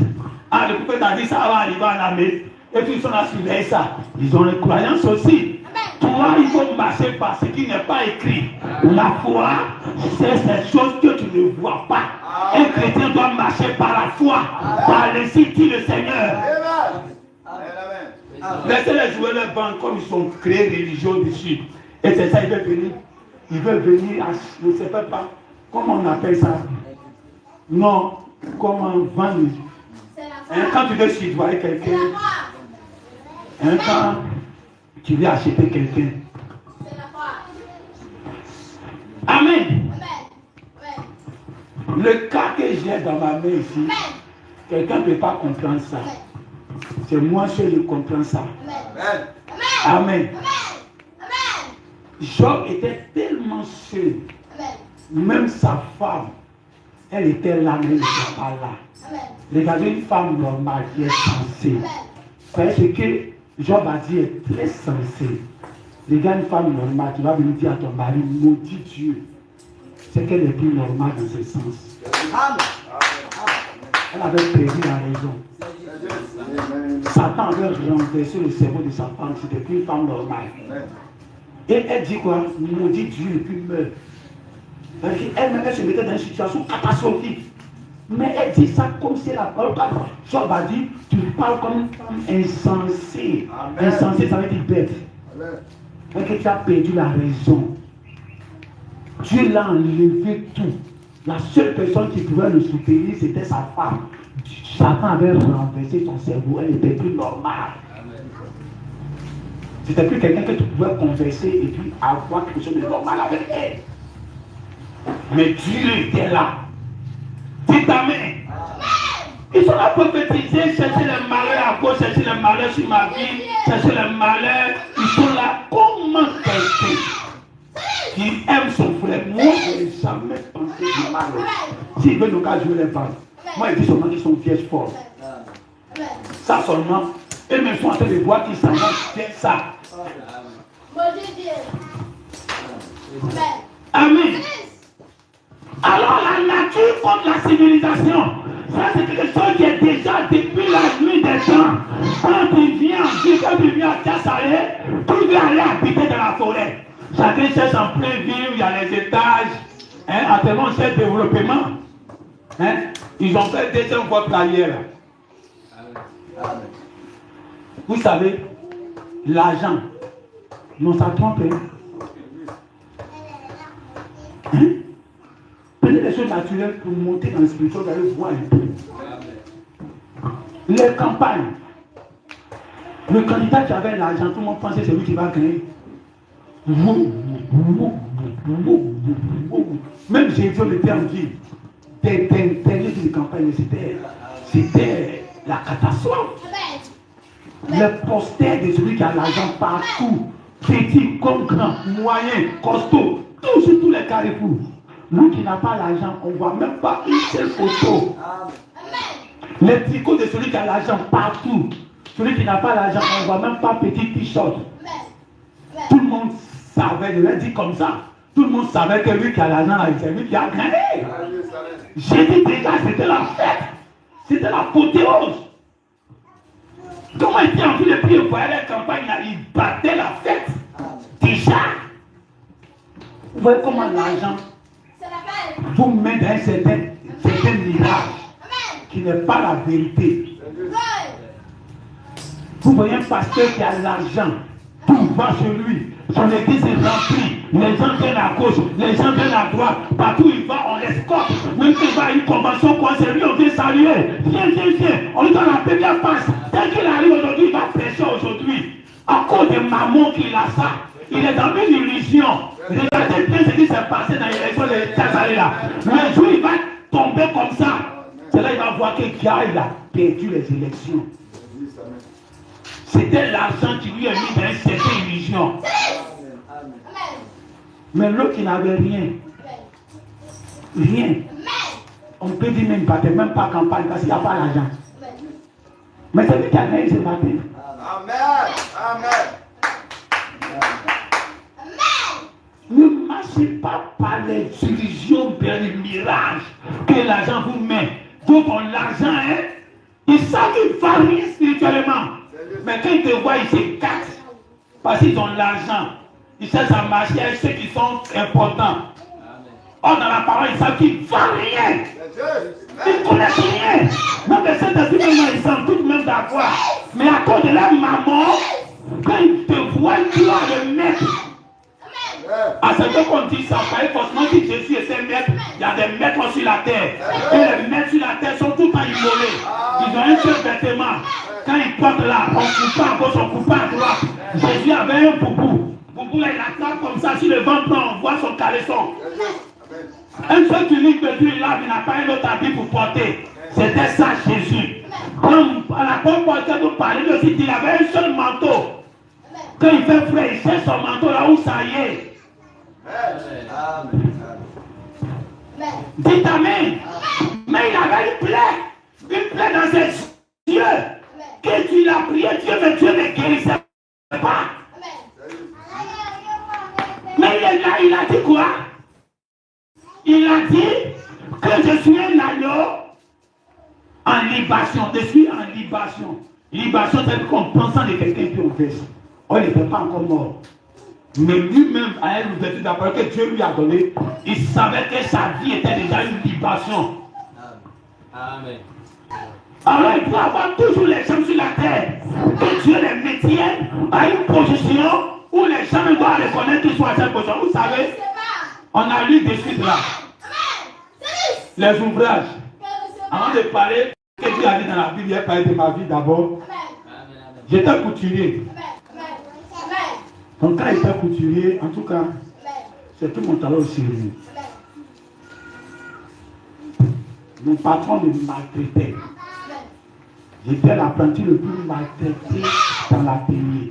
Ah, le prophète a dit ça va arriver en Amérique. Et puis ils sont là sur ça. Ils ont les croyances aussi. Toi, il faut marcher par ce qui n'est pas écrit. La foi, c'est ces choses que tu ne vois pas. Un chrétien doit marcher par la foi, par le site dit le Seigneur. Laissez-les jouer les banques comme ils sont créés religieux dessus. Et c'est ça, ils veulent venir. Ils veulent venir, je ne sais pas comment on appelle ça. Non, comment vendre. Quand tu veux citoyer quelqu'un, quand tu veux acheter quelqu'un. Amen. Le cas que j'ai dans ma main ici, quelqu'un ne peut pas comprendre ça. C'est moi seul qui comprends ça. Amen. Job était tellement seul. Même sa femme, elle était là, mais elle n'était pas là. Regardez une femme normale qui est sensée. Parce que Job a dit est très sensée. Regarde une femme normale, tu vas venir dire à ton mari, maudit Dieu. C'est qu'elle est plus normale dans ce sens. Elle avait prévu la raison. Satan avait renversé le cerveau de sa femme, c'était plus une femme normale. Et elle dit quoi? Maudit Dieu et puis meurt. Parce qu'elle-même elle se mettait dans une situation catastrophique. Mais elle dit ça comme c'est la parole. Job a dit, tu parles comme une femme insensée. Amen. Insensée, ça veut dire bête. Parce que tu as perdu la raison. Dieu l'a enlevé tout. La seule personne qui pouvait le soutenir, c'était sa femme. Satan avait renversé son cerveau. Elle était plus normale. C'était plus quelqu'un que tu pouvais converser et puis avoir quelque chose de normal avec elle. Mais Dieu était là. Dites amen. Ils sont là prophétiser, chercher les malheurs à gauche, chercher les malheurs sur ma vie, chercher les malheurs. Ils sont là. Comment quelqu'un qui aime son frère, moi je n'ai jamais pensé du mal. S'il veut nous cas jouer les balles, moi je dis seulement qu'ils sont vierges fortes. Ça seulement, eux-mêmes sont en train de voir qu'ils s'en vont faire ça. Amen. Alors la nature contre la civilisation, ça c'est quelque chose qui est déjà depuis la nuit des temps. Quand tu viens en Dieu, quand tu viens à Kassalé, tu veux aller habiter dans la forêt. Ça Chacun cherche en plein ville, il y a les étages. Hein, actuellement, on cherche développement. Hein? Ils ont fait 200 fois carrière. Amen. Vous savez, l'argent, non, ça trompe. Hein? Prenez les choses naturelles pour monter dans le spirituel, vous allez voir un peu. Les campagnes. Le candidat qui avait l'argent, tout le monde pensait que c'est lui qui va gagner. Même Jésus était en ville. Des derniers de campagne, c'était la catastrophe. Les posters de celui qui a l'argent partout, petit comme grand, moyen, costaud, sur tous les carrefours. Lui qui n'a pas l'argent, on ne voit même pas une seule photo. Les tricots de celui qui a l'argent partout. Celui qui n'a pas l'argent, on ne voit même pas petit t-shirt. Tout le monde savait, je l'ai dit comme ça. Tout le monde savait que lui qui a l'argent, c'est lui qui a gagné. J'ai dit déjà, c'était la fête. C'était l'apothéose. Comment il était en train de prier pour aller à la campagne, il battait la fête. Déjà. Vous voyez comment l'argent vous met dans un certain mirage qui n'est pas la vérité. Vous voyez un pasteur qui a l'argent, tout va sur lui. Son église est remplie. Les gens viennent à gauche, les gens viennent à droite. Partout il va, on l'escorte. Même s'il va à une convention, quoi, c'est lui, on vient saluer. Viens. On lui donne la première passe. Dès qu'il arrive aujourd'hui, il va prêcher aujourd'hui. À cause de maman qu'il a ça. Il est dans une illusion. Regardez bien ce qui s'est passé dans l'élection de Tazaré là. Le jour, il va tomber comme ça. C'est là qu'il va voir que Kia, il a perdu les élections. C'était l'argent qui lui a mis dans une certaine illusion. Mais l'autre qui n'avait rien. On peut dire même pas, même pas campagne parce qu'il n'y a pas l'argent. Mais c'est lui qui a gagné ce matin. Amen. Ne marchez pas par les illusions, les mirages que l'argent vous met. Donc l'argent, ils savent qu'ils ne font rien spirituellement. Mais quand ils te voient, ils s'écartent. Parce qu'ils ont l'argent. Ils cherchent à marcher avec ceux qui sont importants. Or, dans la parole, ils savent qu'ils ne font rien. Ils ne connaissent rien. Même les Saint-Esprit, ils sont tous même d'accord. Mais à cause de leur maman, quand ils te voient, ils doivent le mettre. À ce qu'on dit ça, pas forcément que Jésus était maître. Il y a des maîtres sur la terre. Et les maîtres sur la terre sont tout le temps immolés. Ils ont un seul vêtement. Quand ils portent là, on coupe pas à gauche, on coupe pas à droite. Jésus avait un boubou. Boubou là, il attend comme ça sur le ventre, on voit son caleçon. Un seul tunique de Dieu là, il n'a pas un autre habit pour porter. C'était ça Jésus. Quand à la porte portée pour parler de il avait un seul manteau. Quand il fait frais, il cherche son manteau là où ça y est. Dites amen. Mais il avait une plaie dans ses yeux. Que tu l'as prié, Dieu, mais Dieu ne guérissait pas. Mais il a dit quoi? Il a dit que je suis un agneau en libation. Je suis en libation. Libation, c'est comme pensant de quelqu'un qui est au verset. On n'était pas encore mort. Mais lui-même, à une ouverture d'après que Dieu lui a donné, il savait que sa vie était déjà une libation. Amen. Alors il faut avoir toujours les gens sur la terre. Que Dieu les maintienne à une position où les gens doivent reconnaître qu'ils sont à cette position. Vous savez, on a lu de suite là. Les ouvrages. Avant de parler, que Dieu a dit dans la Bible, il a parlé de ma vie d'abord. J'étais couturier. Donc quand j'étais couturier, en tout cas, c'est tout mon talent au sérieux. Mon patron me maltraitait. J'étais l'apprenti le plus maltraité dans l'atelier.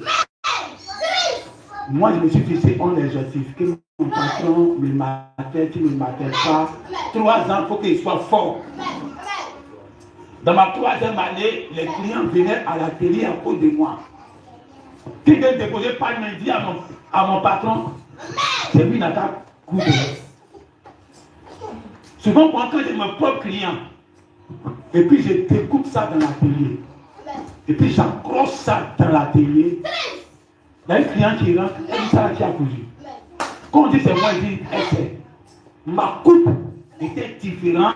Moi, je me suis fixé un objectif. Que mon patron me maltraite, il ne me maltraite pas. 3 ans, il faut qu'il soit fort. Dans ma 3e année, les clients venaient à l'atelier à cause de moi. Quelqu'un ne déposait pas une main à mon patron, c'est lui qui n'a qu'à coudre. Souvent, quand j'ai mes propres clients, et puis je découpe ça dans l'atelier, et puis j'accroche ça dans l'atelier, il y a un client qui rentre, et dit ça qui a cousu. Quand on dit c'est moi, il dit c'est. Ma coupe était différente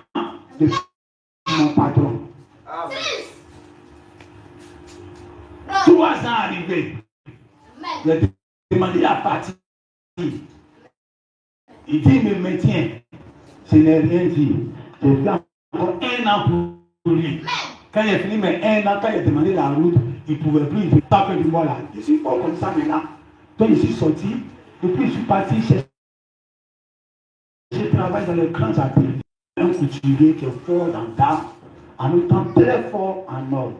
de mon patron. 3 ans arrivés. Il a demandé à partir. Il dit, me maintien. Je n'ai rien dit. J'ai fait encore 1 an pour lui. Quand il a fini, mais 1 an, quand il a demandé la route, il ne pouvait plus. Il dit, t'as fait du moi là. Je suis pas comme ça maintenant. Donc je suis sorti. Et puis je suis parti chercher. Je travaille dans les grands ateliers. Un couturier qui est fort en dame, en même temps très fort en or.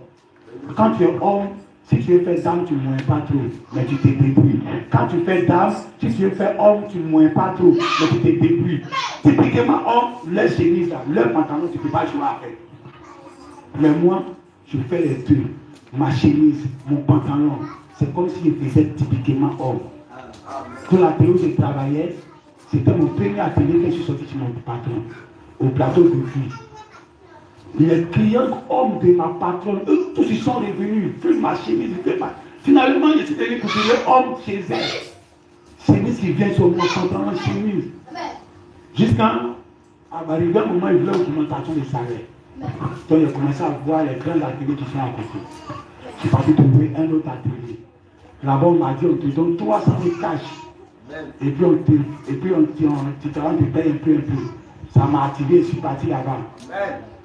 Quand tu es homme, si tu veux faire dame, tu ne moins pas trop, mais tu te débrouilles. Quand tu fais dame, si tu veux faire homme, tu ne moins pas trop, mais tu te débrouilles. Typiquement homme, leur chemise, leur pantalon, tu ne peux pas jouer avec. Mais moi, je fais les deux. Ma chemise, mon pantalon, c'est comme si je faisais typiquement homme. Dans la période où je travaillais, c'était mon premier atelier que je suis sorti chez mon patron, au plateau de vie. Les clients hommes de ma patronne, eux tous ils sont revenus, ils font ma chemise, ils font ma... Finalement, je suis venu pour trouver homme chez elle. Chemise qui vient sur mon pantalon, chemise. Jusqu'à arriver un moment, il voulait une augmentation de salaire. Donc, il a commencé à voir les grands ateliers qui sont à côté. Je suis parti trouver un autre atelier. Là-bas, on m'a dit, on te donne 300 000 cash. Et puis, on te paye un peu. Ça m'a activé, je suis parti là-bas.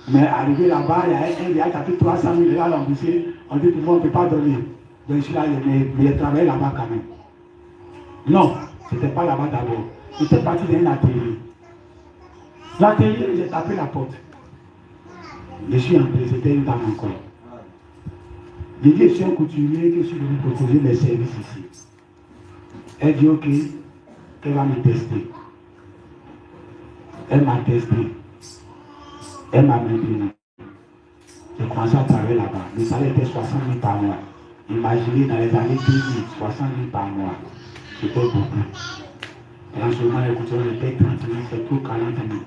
Mais arrivé là-bas, il y a un gars qui a pris 300 000 $, l'embauché. On dit, pour moi, on ne peut pas donner. Donc, je suis là, mais il travaillé là-bas quand même. Non, ce n'était pas là-bas d'abord. J'étais parti dans un atelier. L'atelier, j'ai tapé la porte. Je suis entré, c'était une dame encore. J'ai dit, je suis un couturier que je suis venu proposer mes services ici. Elle dit, ok, qu'elle va me tester. Elle m'a testé. Elle m'a maintenu. J'ai commencé à travailler là-bas. Le salaire était 60 000 par mois. Imaginez dans les années 2000, 60 000 par mois. C'était beaucoup. Et en ce moment, les couturiers, je paye 30 000, c'est tout 40 000.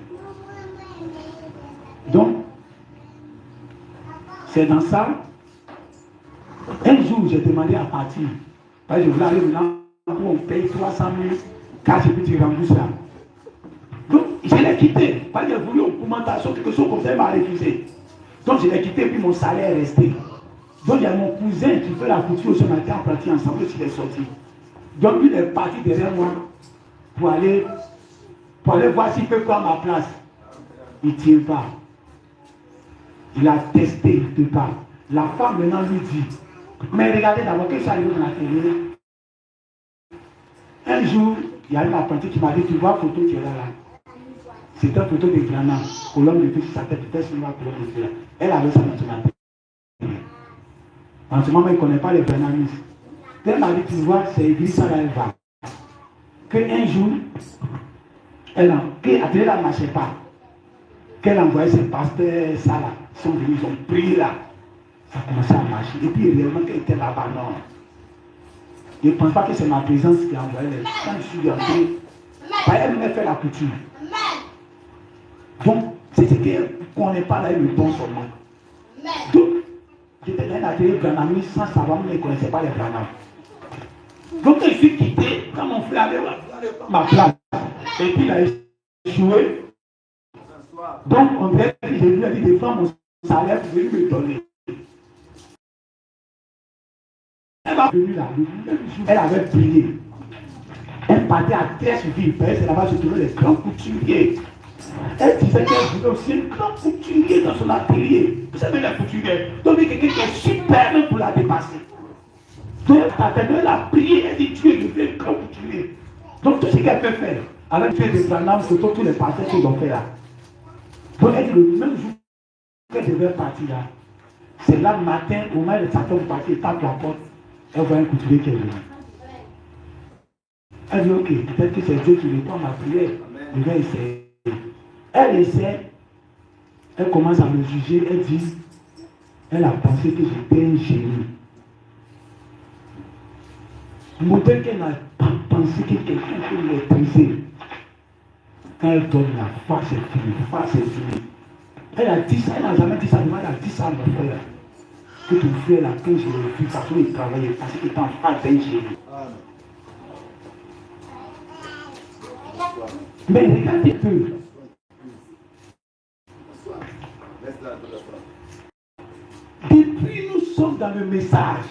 Donc, c'est dans ça. Un jour, j'ai demandé à partir. Parce que je voulais aller maintenant où on paye 300 000, car j'ai pu te rembourser là. Donc, je l'ai quitté. Parce que j'ai voulu une augmentation, quelque chose comme ça, il m'a refusé. Donc, je l'ai quitté, puis mon salaire est resté. Donc, il y a mon cousin qui fait la couture aussi, on a été apprenti ensemble, il est sorti. Donc, lui, il est parti derrière moi pour aller voir s'il peut prendre ma place. Il ne tient pas. Il a testé, il ne peut pas. La femme maintenant lui dit, mais regardez d'abord, qu'est-ce qui est arrivé dans la télé? Un jour, il y a une apprentie qui m'a dit, tu vois la photo qui est là. C'était une photo de Grana, colonne de fils, sa tête, peut-être sur la colonne de fils. Elle avait ça dans son tête. En ce moment, il ne connaît pas les Grananistes. Elle m'a dit, tu vois, c'est l'église, ça là, elle va. Qu'un jour, l'atelier là ne marchait pas. Qu'elle envoyait ses pasteurs, ça là, ils sont venus, ils ont prié là. Ça a commencé à marcher. Et puis réellement, qu'elle était là-bas, non. Je ne pense pas que c'est ma présence qui a envoyé les. Quand je suis entré, elle m'a fait la couture. Donc, c'est ce qu'on n'est pas là, le don seulement. Donc, j'étais dans un atelier Branami sans savoir, mais je ne connaissais pas les Branami. Donc, je suis quitté quand mon frère avait ma place. Et puis, il a échoué. Donc, on dirait que j'ai lui dit de faire mon salaire pour venir me donner. Elle va venir là, elle avait prié. Elle partait à terre sur vie, c'est là-bas se trouvaient les grands couturiers. Elle disait qu'elle voulait aussi un grand couturier dans son atelier. Vous savez, les couturiers. Donc, il y a quelqu'un qui est super même pour la dépasser. Donc, elle a prié, elle dit Dieu, je veux un grand couturier. Donc, tout ce qu'elle peut faire, avec Dieu de Branham, c'est tous les pasteurs qu'ils ont fait là. Donc, elle dit le même jour qu'elle devait partir là, c'est là le matin, au moment où Satan est parti, il tape la porte, elle voit un couturier qui est venu. Elle dit ok, peut-être que c'est Dieu qui répond à ma prière, je vais essayer. Elle essaie, elle commence à me juger, elle dit, elle a pensé que j'étais un génie. Modèle qu'elle n'a pas pensé que quelqu'un peut maîtriser. Quand elle donne la face, c'est fini. Elle a dit ça, elle n'a jamais dit ça, mais elle a dit ça à mon frère. Que ton frère là, quand je l'ai vu, parce qu'il travaillait, parce qu'il était en face d'un génie. Mais regardez un peu. Depuis nous sommes dans le message.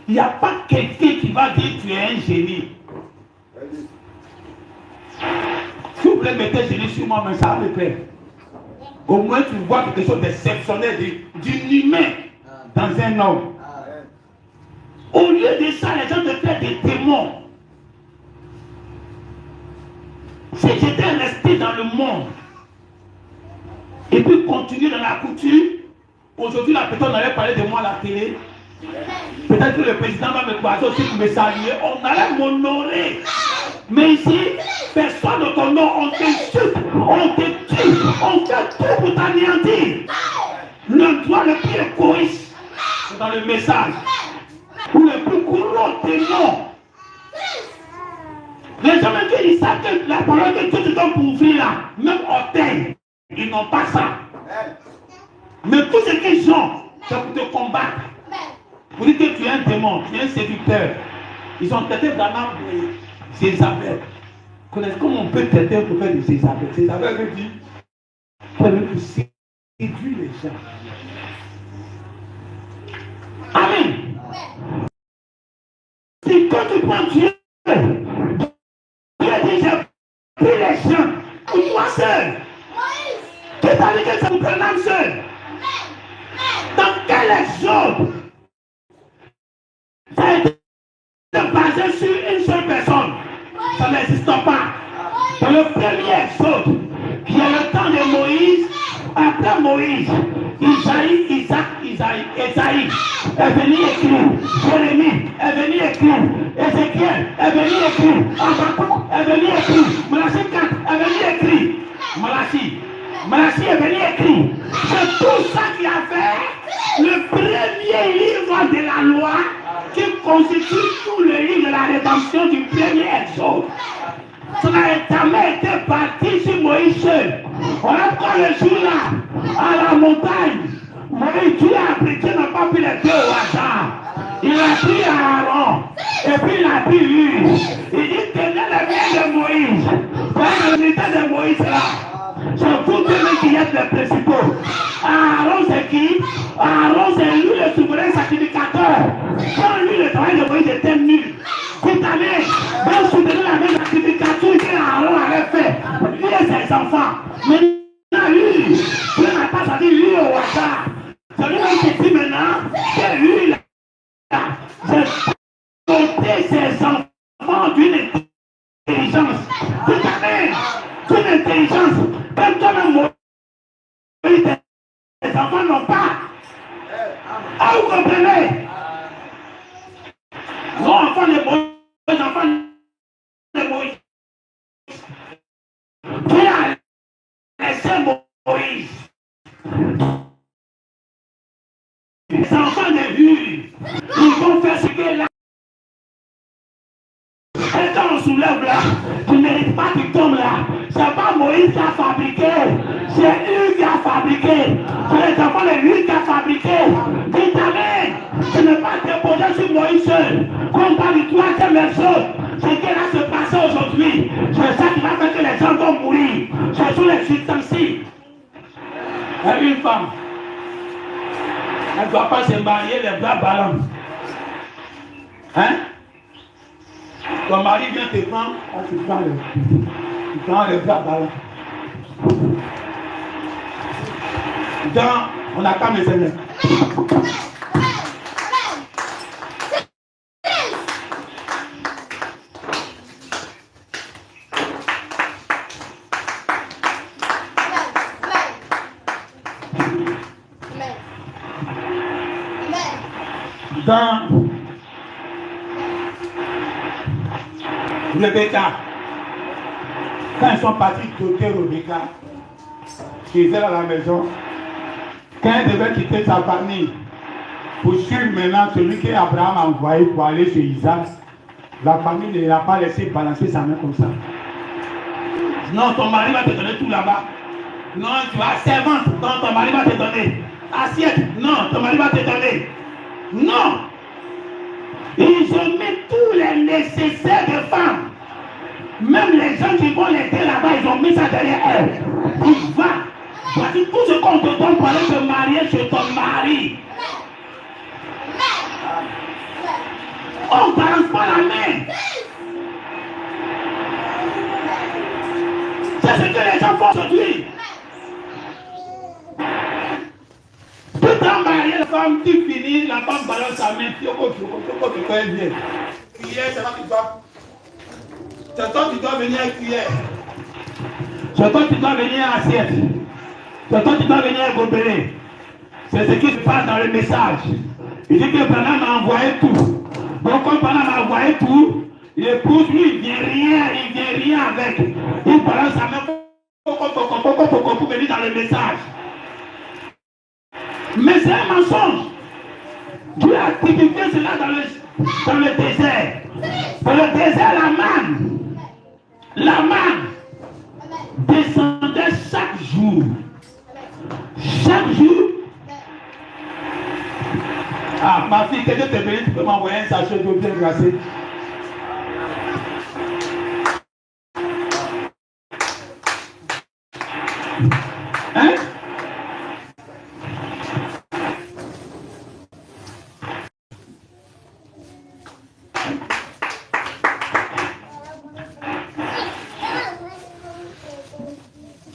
Il n'y a pas quelqu'un qui va dire tu es un génie. Si vous voulez mettre un génie sur moi, mais ça va me plaire. Au moins tu vois quelque chose d'exceptionnel, d'inhumain dans un homme. Au lieu de ça, les gens te traitent des démons. Si j'étais resté dans le monde et puis continuer dans la couture, aujourd'hui la personne allait parler de moi à la télé. Peut-être que le président va me croiser aussi pour me saluer. On allait m'honorer. Mais ici, personne de ton nom, on t'insulte, on te tue, on fait tout pour t'anéantir. Le droit le plus égoïste, c'est dans le message. Ou le plus gros démon. Les gens même ils savent que la parole que Dieu te donne pour ouvrir là, même orteil, ils n'ont pas ça. Mais tout ce qu'ils ont, c'est pour te combattre. Pour dire que tu es un démon, tu es un séducteur. Ils ont traité vraiment de Jézabel. Comment on peut traiter un prophète de Jézabel? Jézabel veut dire qu'on veut séduire les gens. Amen. Si quand tu prends Dieu, Dieu dit j'ai pris les gens pour toi seul. Tu t'as dit que c'est pour un homme seul. Dans quel exemple ça a été basé sur une seule personne? Ça n'existe pas. Dans le premier exode, qui est le temps de Moïse, après Moïse, Isaïe est venu écrire, Jérémie est venu écrire, Ézéchiel est venu écrire, Habakkuk est venu écrire, Malachi 4 est venu écrire, Malachi est venu écrire. C'est tout ça qui a fait le premier livre de la loi qui constitue tout le livre de la rédemption du premier exode. Ça n'a jamais été parti sur Moïse seul. On a pris le jour là, à la montagne. Moïse, Dieu a pris, Dieu n'a pas pris les deux au hasard. Il a pris Aaron, et puis il a pris lui. Il dit, tenez les mains de Moïse. Prenez l'unité de Moïse là. C'est vous deux qui êtes les principaux. Aaron c'est qui? Aaron c'est lui le souverain sacrificateur. Quand lui le travail de Moïse était nul. Cette année, même soutenir la même sacrificature que Aaron avait fait. Lui et ses enfants. Maintenant lui, Dieu n'a pas choisi lui au hasard. C'est lui-même qui dit maintenant que lui là, j'ai doté ses enfants d'une intelligence. Cette année, d'une intelligence. Même toi-même, Moïse, les enfants n'ont pas. Ah, vous comprenez? Non, enfants de Moïse, les enfants de Moïse. Qui a laissé Moïse? Les enfants de Hur, ils vont faire ce que là. Et quand on soulève là, tu ne mérites pas qu'il tombe là. C'est pas Moïse qui a fabriqué, c'est Hur qui a fabriqué. C'est les enfants de Hur qui a fabriqué. Dites amen. Ce n'est pas déposé sur Moïse seul. Comme dans le troisième exode, ce qui va se passer aujourd'hui, c'est ça qui va faire que les gens vont mourir. C'est sur les substances. Une femme, elle ne doit pas se marier les bras ballants. Hein? Ton mari vient te prendre, tu prends le bras ballants. Donc, on n'a qu'à me aimer. Dans Rebecca, quand ils sont partis doter Rebecca, qui était à la maison, quand elle devait quitter sa famille pour suivre maintenant celui qu'Abraham a envoyé pour aller chez Isaac, la famille ne l'a pas laissé balancer sa main comme ça. Non, ton mari va te donner tout là-bas. Non, tu vas servante. Non, ton mari va te donner. Assiette. Non, ton mari va te donner. Non. Ils ont mis tous les nécessaires de femmes. Même les gens qui vont l'aider là-bas, ils ont mis ça derrière elle. Il va. Voici tout ce qu'on te donne pour aller te marier chez ton mari. On ne balance pas la main. C'est ce que les gens font aujourd'hui. Tout en marié, la femme, tu finis, la femme balance sa main. Cuillère, c'est toi qui dois. C'est toi qui dois venir avec cuillère. C'est toi qui dois venir à assiette. C'est toi qui dois venir à gobelet. C'est ce qui se passe dans le message. Il dit que Branham a envoyé tout. Donc quand Branham a envoyé tout, l'épouse, lui, il vient rien avec. Il balance sa main pour venir dans le message. Mais c'est un mensonge. Dieu a typifié cela dans le désert. Dans le désert, la manne descendait chaque jour. Chaque jour. Ah, ma fille, que Dieu te bénisse, tu peux m'envoyer un sachet d'eau bien glacée. Hein?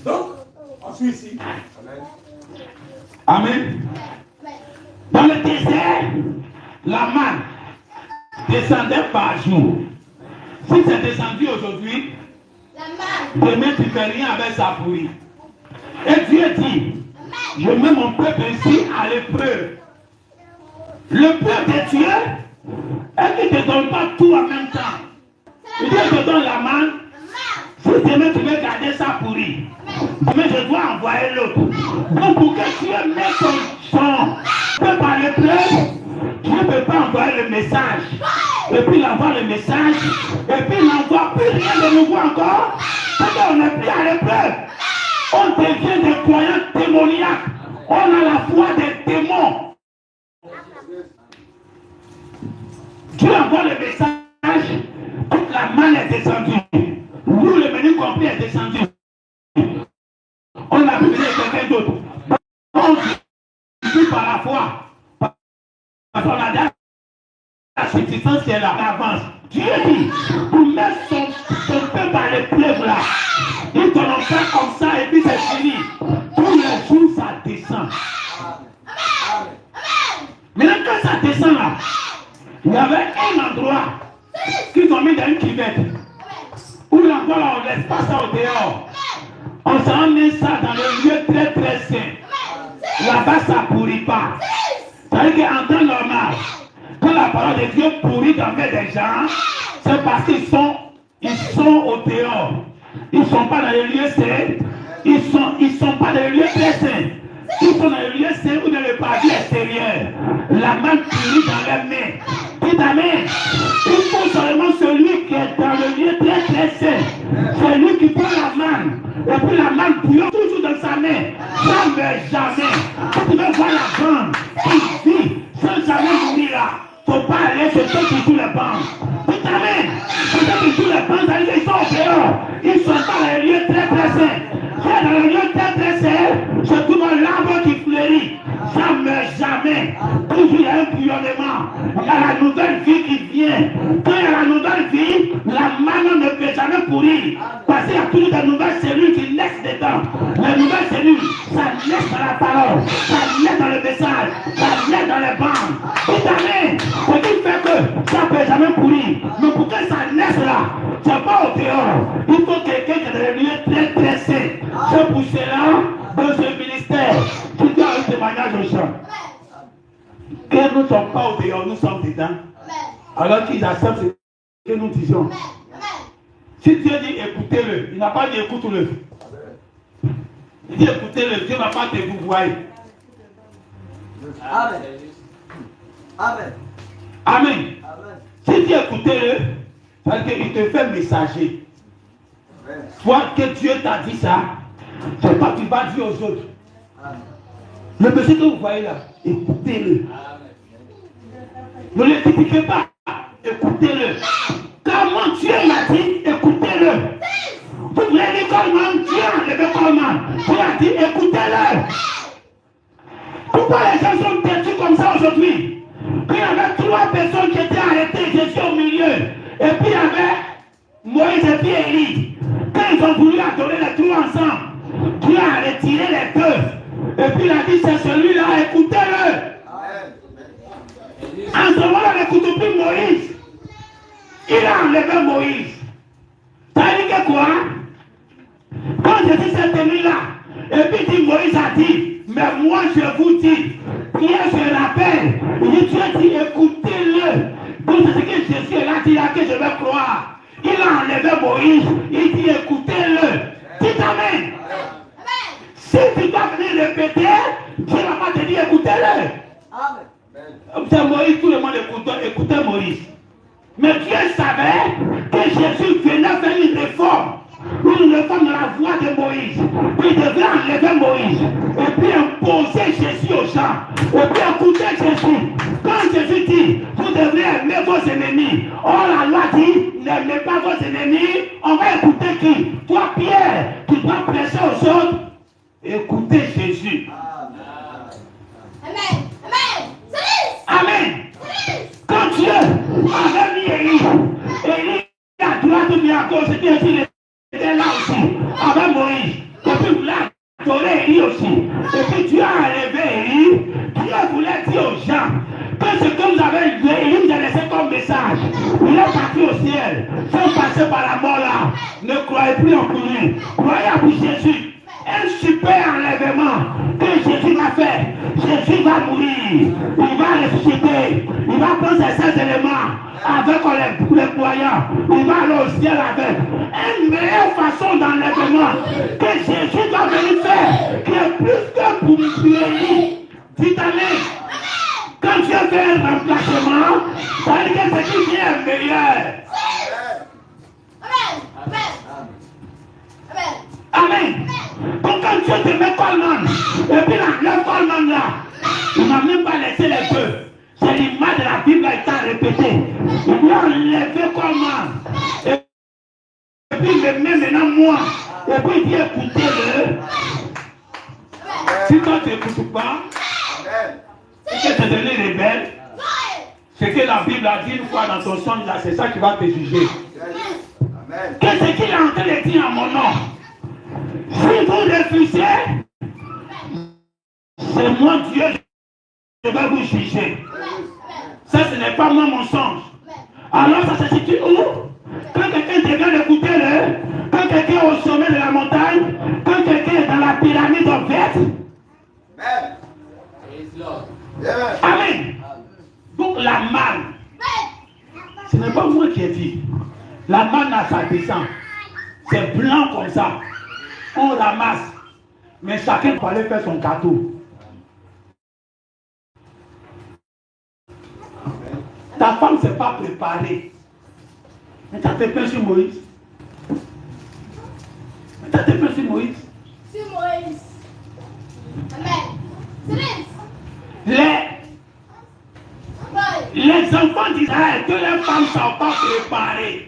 Donc, on suit ici. Amen. Dans le désert, la manne descendait par jour. Si c'est descendu aujourd'hui, demain tu ne fais rien avec sa pourrie. Et Dieu dit, je mets mon peuple ici à l'épreuve. Le peuple de Dieu, elle ne te donne pas tout en même temps. Dieu te donne la manne. Si demain tu veux garder ça pourri, demain je dois envoyer l'autre. Donc pour que Dieu mette son peuple à l'épreuve, Dieu ne peut pas envoyer le message. Et puis il envoie le message. Et puis il n'envoie plus rien de nouveau encore. Parce qu'on n'est plus à l'épreuve. On devient des croyants démoniaques. On a la foi des démons. Dieu envoie le message. Toute la manne est descendue. Nous, le menu complet est descendu. On a vu quelqu'un d'autre. On vit par la foi. Parce qu'on a la subsistance qui est là, en avance. Dieu dit, pour mettre son peuple à l'épreuve là, ils ne te l'ont pas comme ça et puis c'est fini. Tous les jours, ça descend. Maintenant, quand ça descend là, il y avait un endroit qu'ils ont mis dans une cuvette. Où l'endroit là, on ne laisse pas ça au dehors. On s'en met ça dans le lieu très très sain. Là-bas, ça ne pourrit pas. C'est-à-dire qu'en temps normal, quand la parole de Dieu pourrit dans le des gens, c'est parce qu'ils sont au dehors. Ils ne sont pas dans les lieux sains. Ils sont pas dans les lieux très sains. Ils sont dans les lieux sains ou dans le paradis extérieur. La main pourrit dans leurs mains. Dites amen. Il faut seulement celui qui est dans le lieu très très sain. C'est lui qui prend la main. Et puis la main bouillonne toujours dans sa main. Jamais. Quand tu veux voir la bande, il vit sans jamais mourir là. Il ne faut pas aller chez ceux qui jouent les bandes. Dites amen. Ceux qui jouent les bandes, ils sont au dehors. Ils sont dans les lieux très très sains. Dans le lieu très très sain, je trouve un l'arbre qui fleurit. Jamais. Toujours il y a un bouillonnement. Il y a la nouvelle vie qui vient. Quand il y a la nouvelle vie, la manne ne peut jamais pourrir. Parce qu'il y a toujours des nouvelles cellules qui naissent dedans. Les nouvelles cellules, ça naît dans la parole, ça naît dans le message, ça naît dans les bandes. Dites amen. Ce qui fait que ça ne peut jamais pourrir. Mais pour que ça naisse là, c'est pas au dehors. Il faut quelqu'un qui est dans le lieu très très sain. C'est pour cela, dans ce ministère, qui doit un témoignage aux gens. Que nous ne sommes pas au dehors, nous sommes dedans. Alors qu'ils acceptent ce que nous disons. Si Dieu dit écoutez-le, il n'a pas dit écoute-le. Il dit écoutez-le, Dieu ne va pas te vous voyez. Amen. Si Dieu écoutez-le, ça veut dire qu'il te fait messager. Toi que Dieu t'a dit ça, c'est pas que tu vas dire aux autres. Le monsieur que vous voyez là, écoutez-le. Ne le critiquez pas, écoutez-le. Car mon Dieu m'a dit, écoutez-le. Vous voulez dire Coleman? Dieu a enlevé Coleman. Dieu a dit écoutez-le. Pourquoi les gens sont têtus comme ça aujourd'hui? Puis il y avait 3 personnes qui étaient arrêtées, Jésus au milieu. Et puis il y avait Moïse et puis Élie. Quand ils ont voulu adorer les 3 ensemble, Dieu a retiré les 2. Et puis il a dit c'est celui-là, écoutez-le. En ce moment-là, on n'écoute plus Moïse. Il a enlevé Moïse. Ça veut dire que quoi? Quand Jésus s'est tenu là, et puis dit, Moïse a dit, mais moi je vous dis, Pierre se rappelle, il dit, Dieu dit, écoutez-le. Donc c'est ce que Jésus est là, dit là que je vais croire. Il a enlevé Moïse, il dit, écoutez-le. Dites Amen. Si tu dois venir répéter, Dieu va pas te dire, écoutez-le. C'est Moïse, tout le monde écoutait Moïse. Mais Dieu savait que Jésus venait faire une réforme dans la voie de Moïse. Il devait enlever Moïse et puis imposer Jésus aux gens. Et puis écouter Jésus. Quand Jésus dit, vous devrez aimer vos ennemis. Or la loi dit, n'aimez pas vos ennemis. On va écouter qui? Toi Pierre, tu dois prêcher aux autres. Écoutez Jésus. Amen. Amen. Quand Dieu avait mis Élie à droite mis à gauche, et puis il était là aussi, avec Moïse. Et puis il voulait adorer Élie aussi. Et puis Dieu a enlevé Élie. Dieu voulait dire aux gens que ce que vous avez dit, Élie vous a laissé comme message. Il est parti au ciel. Sans passer par la mort là. Ne croyez plus en lui. Croyez en Jésus. Un super enlèvement que Jésus va faire. Jésus va mourir, il va ressusciter, il va prendre ces 16 éléments avec les croyants, il va aller au ciel avec. Une meilleure façon d'enlèvement que Jésus va venir faire, qui est plus que pour nous. Dites Amen. Quand Dieu fait un remplacement, ça veut dire que ce qui vient est meilleur. Amen. Donc quand Dieu te met Coleman, et puis le Coleman là, il n'a même pas laissé les 2. C'est l'image de la Bible qui a été répétée. Il a enlevé Coleman. Et puis il me met maintenant moi. Et puis il dit écoutez-le. Si toi tu n'écoutes pas, et que tu es devenu rebelle, ce que la Bible a dit une fois dans ton songe là, c'est ça qui va te juger. Qu'est-ce qu'il est en train de dire en mon nom? Si vous refusez, c'est moi Dieu, je vais vous juger. Ça, ce n'est pas moi mon songe. Alors ça se situe où? Quand quelqu'un te vient d'écouter-le, quand quelqu'un est au sommet de la montagne, quand quelqu'un est dans la pyramide verte. Amen. Donc la manne, ce n'est pas moi qui ai dit. La manne a sa descente. C'est blanc comme ça. On ramasse, mais chacun peut aller faire son gâteau. Ta femme ne s'est pas préparée. Mais tu as fait peur sur Moïse. Sur Moïse. Amen. Les enfants d'Israël, que les femmes ne sont pas préparées.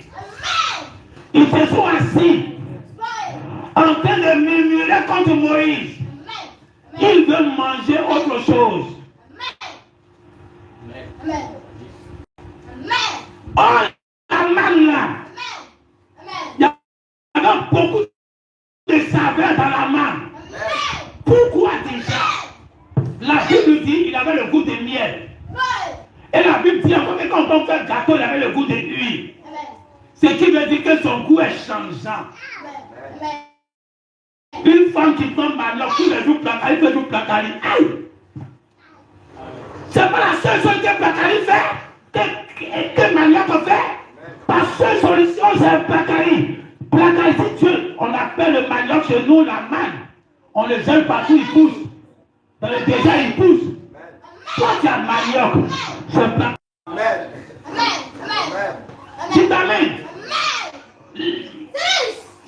Ils se sont assis en train de murmurer contre Moïse. Il veut manger autre chose. Oh, la manne là. Il y avait beaucoup de saveur dans la manne. Pourquoi déjà? La Bible dit qu'il avait le goût de miel. Et la Bible dit encore que quand on fait gâteau, il avait le goût de huile. Ce qui veut dire que son goût est changeant. Une femme qui tombe malade, tous les jours placari, fait du placari. Aïe! C'est pas la seule chose que placari fait, que Manioc fait. La seule solution, c'est le placari. Placari, si Dieu, on appelle le Manioc chez nous la manne. On le gèle partout, il pousse. Dans le désert, il pousse. Toi, tu as Manioc, c'est placari. Dites Amen.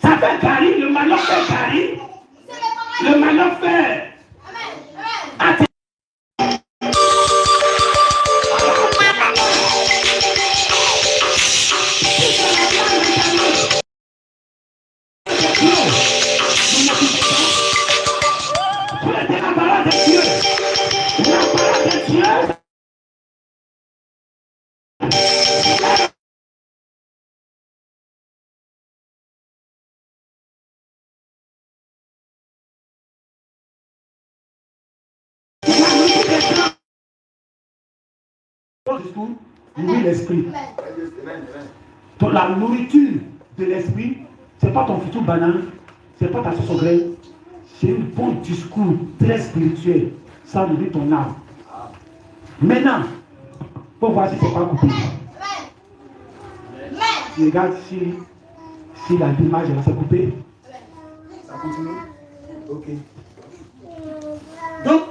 Ça fait Gary, le Manioc fait Gary. Le Manioc fait. nourrit l'esprit. Donc la nourriture de l'esprit, c'est pas ton futur banane, c'est pas ta sauce au grain, c'est un bon discours très spirituel. Ça nourrit ton âme. Maintenant, pour voir si c'est pas coupé. Regarde si la l'image là c'est coupé. Ça continue? Ok. Donc,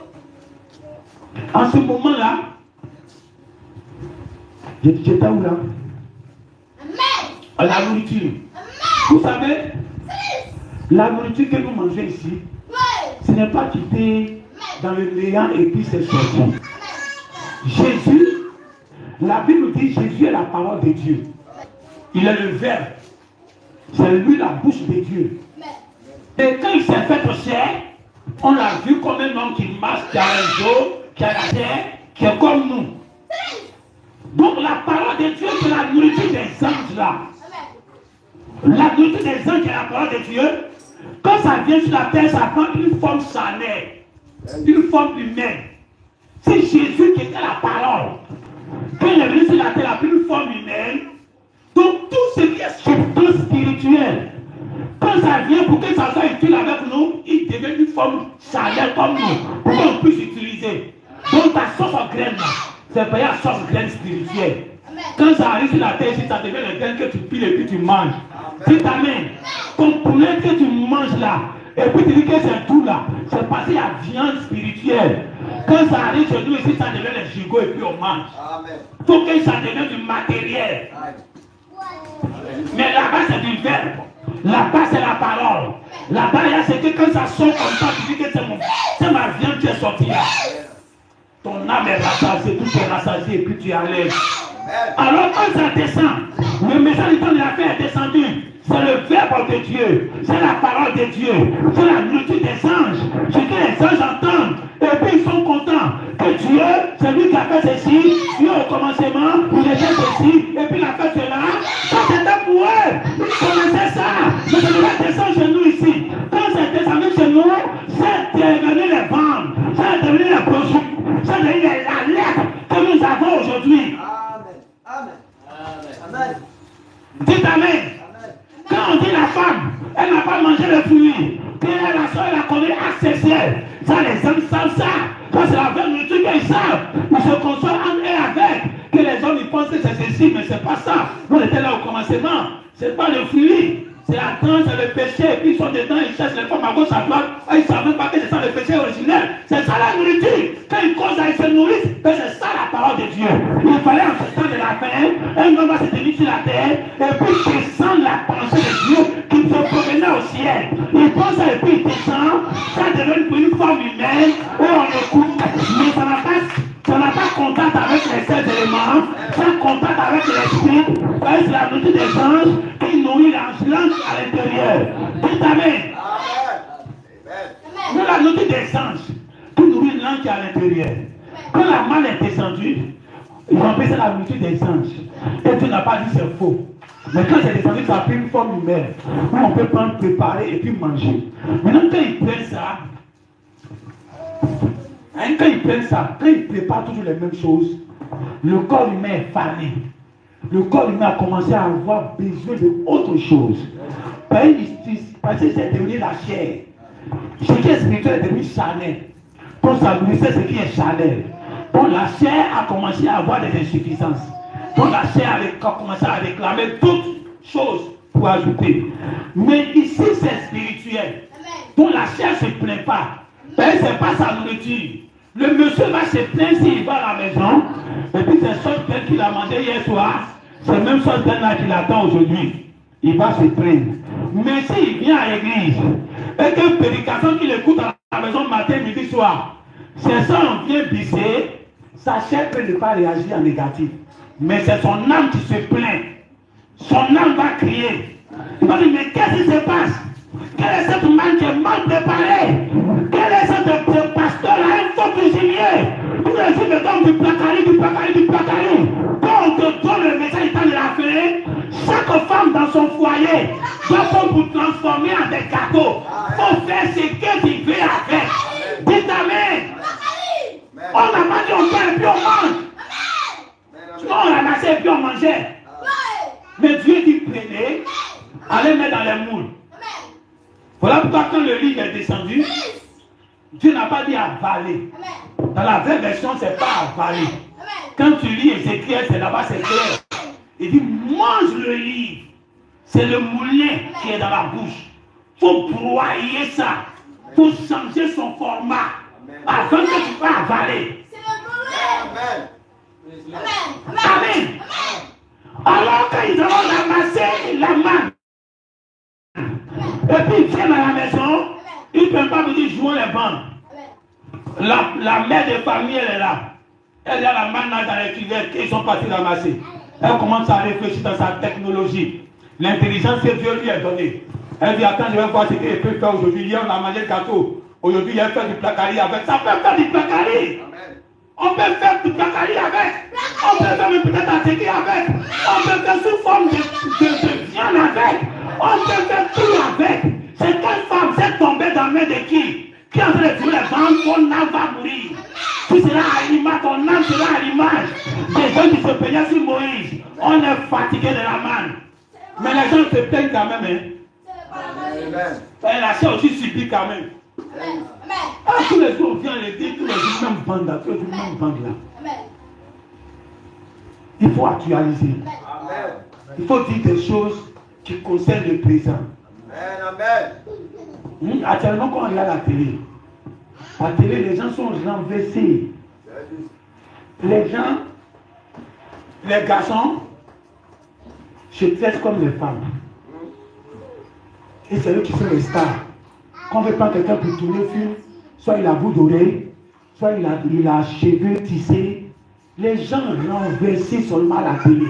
en ce moment-là, j'étais où là? La nourriture. Vous savez, la nourriture que nous mangeons ici, ce n'est pas quitté dans le néant et puis c'est sorti. Jésus, la Bible dit Jésus est la parole de Dieu. Il est le Verbe. C'est lui la bouche de Dieu. Et quand il s'est fait au ciel, on l'a vu comme un homme qui marche, qui a un dos, qui a la terre, qui est comme nous. Donc la parole de Dieu, c'est la nourriture des anges là. La nourriture des anges, qui est la parole de Dieu. Quand ça vient sur la terre, ça prend une forme charnelle, une forme humaine. C'est Jésus qui était la parole. Quand il est venu sur la terre, il a pris une forme humaine. Donc tout ce qui est substance spirituelle, quand ça vient pour que ça soit utile avec nous, il devient une forme charnelle comme nous, pour qu'on puisse utiliser. Donc ta sauce en graine, c'est pas la sauce graine spirituelle. Quand ça arrive sur la terre, si ça devient le grain que tu piles et puis tu manges. Dis amen. Ton poulet que tu manges là, et puis tu dis que c'est tout là, c'est parce qu'il y a viande spirituelle. Quand ça arrive chez nous ici, ça devient le gigot et puis on mange. Il faut que ça devienne du matériel. Mais là-bas c'est du verbe. Là-bas c'est la parole. Là-bas c'est que quand ça sort comme ça, tu dis que c'est ma viande qui est sortie là. Ton âme est rassasiée, tout est rassasié et puis tu enlèves. Alors quand ça descend, le message du temps de la paix est descendu. C'est le verbe de Dieu, c'est la parole de Dieu, c'est la nourriture des anges. Ce que les anges entendent, et puis ils sont contents que Dieu, c'est lui qui a fait ceci, Dieu au commencement, il a fait ceci, et puis il a fait cela. Ça c'était pour eux, ils connaissaient ça, mais ça devait descendre chez nous ici. Quand c'est descendu chez nous, c'est devenu les ventes, c'est devenu les produits, c'est devenu la lettre que nous avons aujourd'hui. Amen. Dites amen. Quand on dit la femme, elle n'a pas mangé le fruit, puis la soeur, elle a connu accessible. Ça, les hommes savent ça. Quand c'est la vraie nourriture qu'ils savent, ils se consolent en eux avec. Que les hommes ils pensent que c'est ceci, mais c'est pas ça. Nous, on était là au commencement. C'est pas le fruit. C'est la transe, c'est le péché. Et puis ils sont dedans, ils cherchent les femmes à gauche, à droite. Ils ne savent même pas que c'est ça le péché originel. C'est ça la nourriture. Quand ils causent, ils se nourrissent. Mais c'est ça la parole de Dieu. Il fallait en ce temps de la fin, un homme va se tenir sur la terre et puis descendre la pensée de Dieu qui se promenait au ciel. Il pense et puis il descend. Ça devient une forme humaine où on écoute. Mais ça n'a pas contact avec les 16 éléments. Ça a contact avec l'esprit. C'est la nourriture des anges qui nourrit l'ange à l'intérieur. Dites amen. C'est la nourriture des anges qui nourrit l'ange qui est à l'intérieur. Quand la manne est descendue, ils ont appelé ça la nourriture des anges. Et tu n'as pas dit c'est faux. Mais quand c'est descendu, ça a pris une forme humaine. Où on peut prendre, préparer et puis manger. Maintenant, quand ils prennent ça, quand ils préparent toujours les mêmes choses, le corps humain est fané. Le corps humain a commencé à avoir besoin d'autre chose. Parce que c'est devenu la chair. Ce qui est spirituel est devenu charnel. Pour ça nourrissait ce qui est charnel. Donc la chair a commencé à avoir des insuffisances. Donc la chair a commencé à réclamer toutes choses pour ajouter. Mais ici c'est spirituel. Donc la chair ne se plaint pas. Mais ce n'est pas sa nourriture. Le monsieur va se plaindre s'il va à la maison. Et puis c'est chose qu'il a mangé hier soir. C'est la même chose là qu'il attend aujourd'hui. Il va se plaindre. Mais s'il vient à l'église et que prédication qu'il écoute à la maison matin, midi, soir, c'est ça on vient bisser, sa chair peut ne pas réagir en négatif. Mais c'est son âme qui se plaint. Son âme va crier. Il va dire, mais qu'est-ce qui se passe? Quelle est cette manne qui est mal préparée? Quel est ce pasteur-là? Un faux cuisinier. Vous avez dit, mais donc du placari. Quand on te donne le message de la fin, chaque femme dans son foyer doit faire pour transformer en des gâteaux. Il faut faire ce que tu veux avec. Dites amen. On n'a pas dit on prend et puis on mange. Sinon on ramassait et puis on mangeait. Mais Dieu dit prenez, allez mettre dans les moules. Voilà pourquoi quand le livre est descendu, Dieu n'a pas dit avaler. Dans la vraie version, c'est pas avaler. Quand tu lis Ézéchiel, c'est là-bas, c'est clair. Il dit mange le livre. C'est le moulin qui est dans la bouche. Il faut broyer ça. Il faut changer son format. Afin que tu puisses avaler. Amen. Alors qu'ils ont ramassé la manne, et puis ils viennent à la maison, ils ne peuvent pas venir jouer les bandes. La mère de famille, elle est là. Elle a la manne dans les cuvettes qu'ils sont partis ramasser. Elle commence à réfléchir dans sa technologie. L'intelligence que Dieu lui a donnée. Elle dit, attends, je vais voir ce qu'elle peut faire aujourd'hui. Hier, on a mangé le gâteau. Aujourd'hui, elle fait du placari avec. Ça peut faire du placari. On peut faire du placari avec. On peut faire peut-être un séqué avec. On peut faire sous forme de viande avec. On peut faire tout avec. C'est quelle femme s'est tombée dans la main de qui a en train de jouer les bandes, ton âme va mourir. Tu seras à l'image, ton âme sera à l'image des gens qui se plaignaient sur Moïse. On est fatigué de la manne. Mais les gens se plaignent quand même. Hein. Et la chair aussi subit quand même. Ah, tous les jours on vient les dire, tous les jours même bande là, tous les jours même bande là. Il faut actualiser. Il faut dire des choses qui concernent le présent. Actuellement, quand on regarde la télé, les gens sont renversés. Les gens, les garçons, se traitent comme les femmes. Et c'est eux qui sont les stars. Quand on veut prendre quelqu'un pour tourner le film, soit il a bout d'oreille, soit il a cheveux tissés. Les gens renversés seulement à la télé.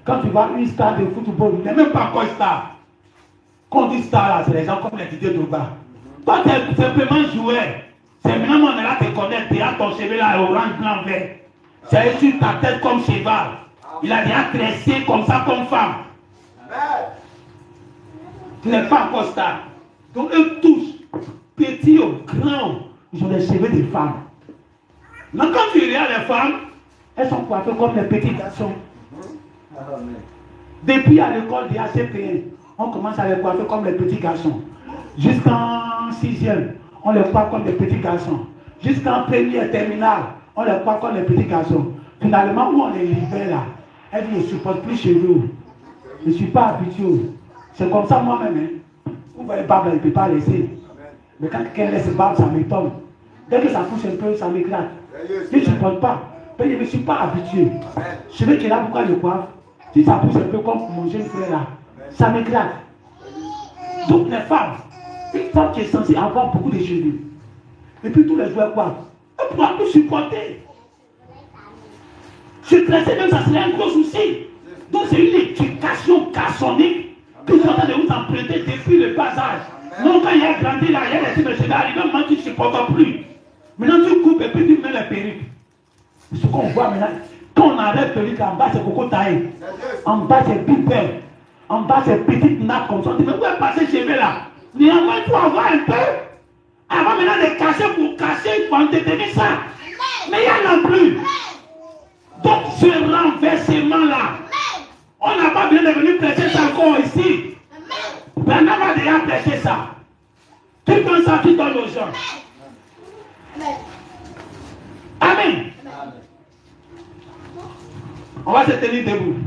Quand tu vois une star de football, il n'est même pas encore star. Quand on dit star là, c'est les gens comme les Didier Drogba. Toi, tu es simplement joueur. C'est maintenant on est là, tu connais, tu as ton cheveu là, orange, blanc, vert. C'est sur ta tête comme cheval. Il a déjà tressé comme ça, comme femme. Tu n'es pas encore star. Donc eux tous, petits ou grands, ils ont des cheveux de femmes. Mais quand tu regardes les femmes, elles sont coiffées comme les petits garçons. Depuis à l'école des ACPN, on commence à les coiffer comme les petits garçons. Jusqu'en 6e, on les coiffe comme les petits garçons. Jusqu'en première terminale, on les coiffe comme les petits garçons. Finalement, où on les libère là, elle dit, je ne supporte plus chez vous. Je ne suis pas habitué. C'est comme ça moi-même. Hein. Vous voyez, Barbe, il ne peut pas laisser. Mais quand quelqu'un laisse Barbe, ça m'étonne. Dès que ça pousse un peu, ça m'éclate. Je ne supporte pas. Mais je ne me suis pas habitué. Je sais qu'il a pourquoi je coiffe. Si ça pousse un peu comme mon jeune frère là, ça m'éclate. Donc les femmes, une femme qui est censée avoir beaucoup de cheveux, et puis tous les joueurs coiffent, elle ne pourra plus supporter. Se tresser même, ça serait un gros souci. Donc c'est une éducation garçonnique que vous êtes en train de vous emprunter depuis le bas âge. Non, quand il a grandi là, il y a des types de arrivé, maintenant tu ne supportes plus. Maintenant tu coupes et puis tu mets les perruques. C'est ce qu'on voit maintenant. Quand on enlève perruque, en bas c'est coco taillé. En bas c'est pipelle. En bas c'est petite nappe comme ça. On dit, mais où est passé chez eux là? Néanmoins, il faut avoir un peu. Avant maintenant de cacher pour cacher, pour entretenir ça. Mais il n'y en a plus. Donc ce renversement-là, on n'a pas besoin de venir prêcher ça encore ici. Bernard va déjà prêcher ça. Tu prends ça, tu donnes aux gens. Amen. On va se tenir debout.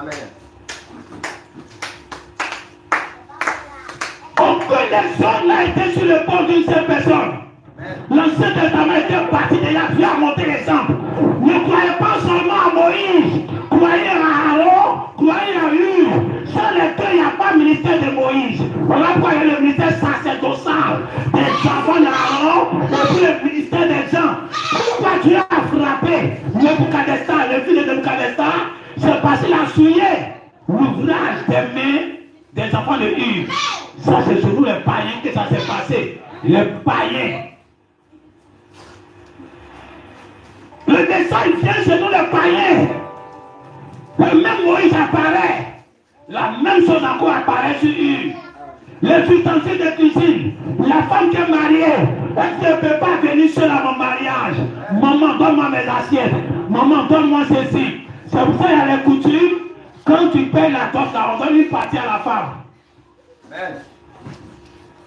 Amen. Aucun des hommes n'a été sur le pont d'une seule personne. L'Ancien Testament était parti de là, Dieu a monté l'exemple. Ne croyez pas seulement à Moïse, croyez à Aaron, croyez à Hur. Sans les deux, il n'y a pas de ministère de Moïse. Voilà pourquoi il y a le ministère sacerdotal des enfants d'Aaron et puis le ministère des gens. Pourquoi Dieu a frappé Nebuchadnezzar, le fils de Nebuchadnezzar? C'est parce qu'il a souillé l'ouvrage des mains des enfants de Hur. Ça, c'est sur nous les païens que ça s'est passé. Les païens. Le message vient chez nous les païens. Le même Moïse apparaît. La même chose encore apparaît sur Hur. Les ustensiles de cuisine. La femme qui est mariée. Elle ne peut pas venir seule à mon mariage. Maman, donne-moi mes assiettes. Maman, donne-moi ceci. C'est pour ça qu'il y a les coutumes. Quand tu payes la dot, là, on donne une partie à la femme. Amen.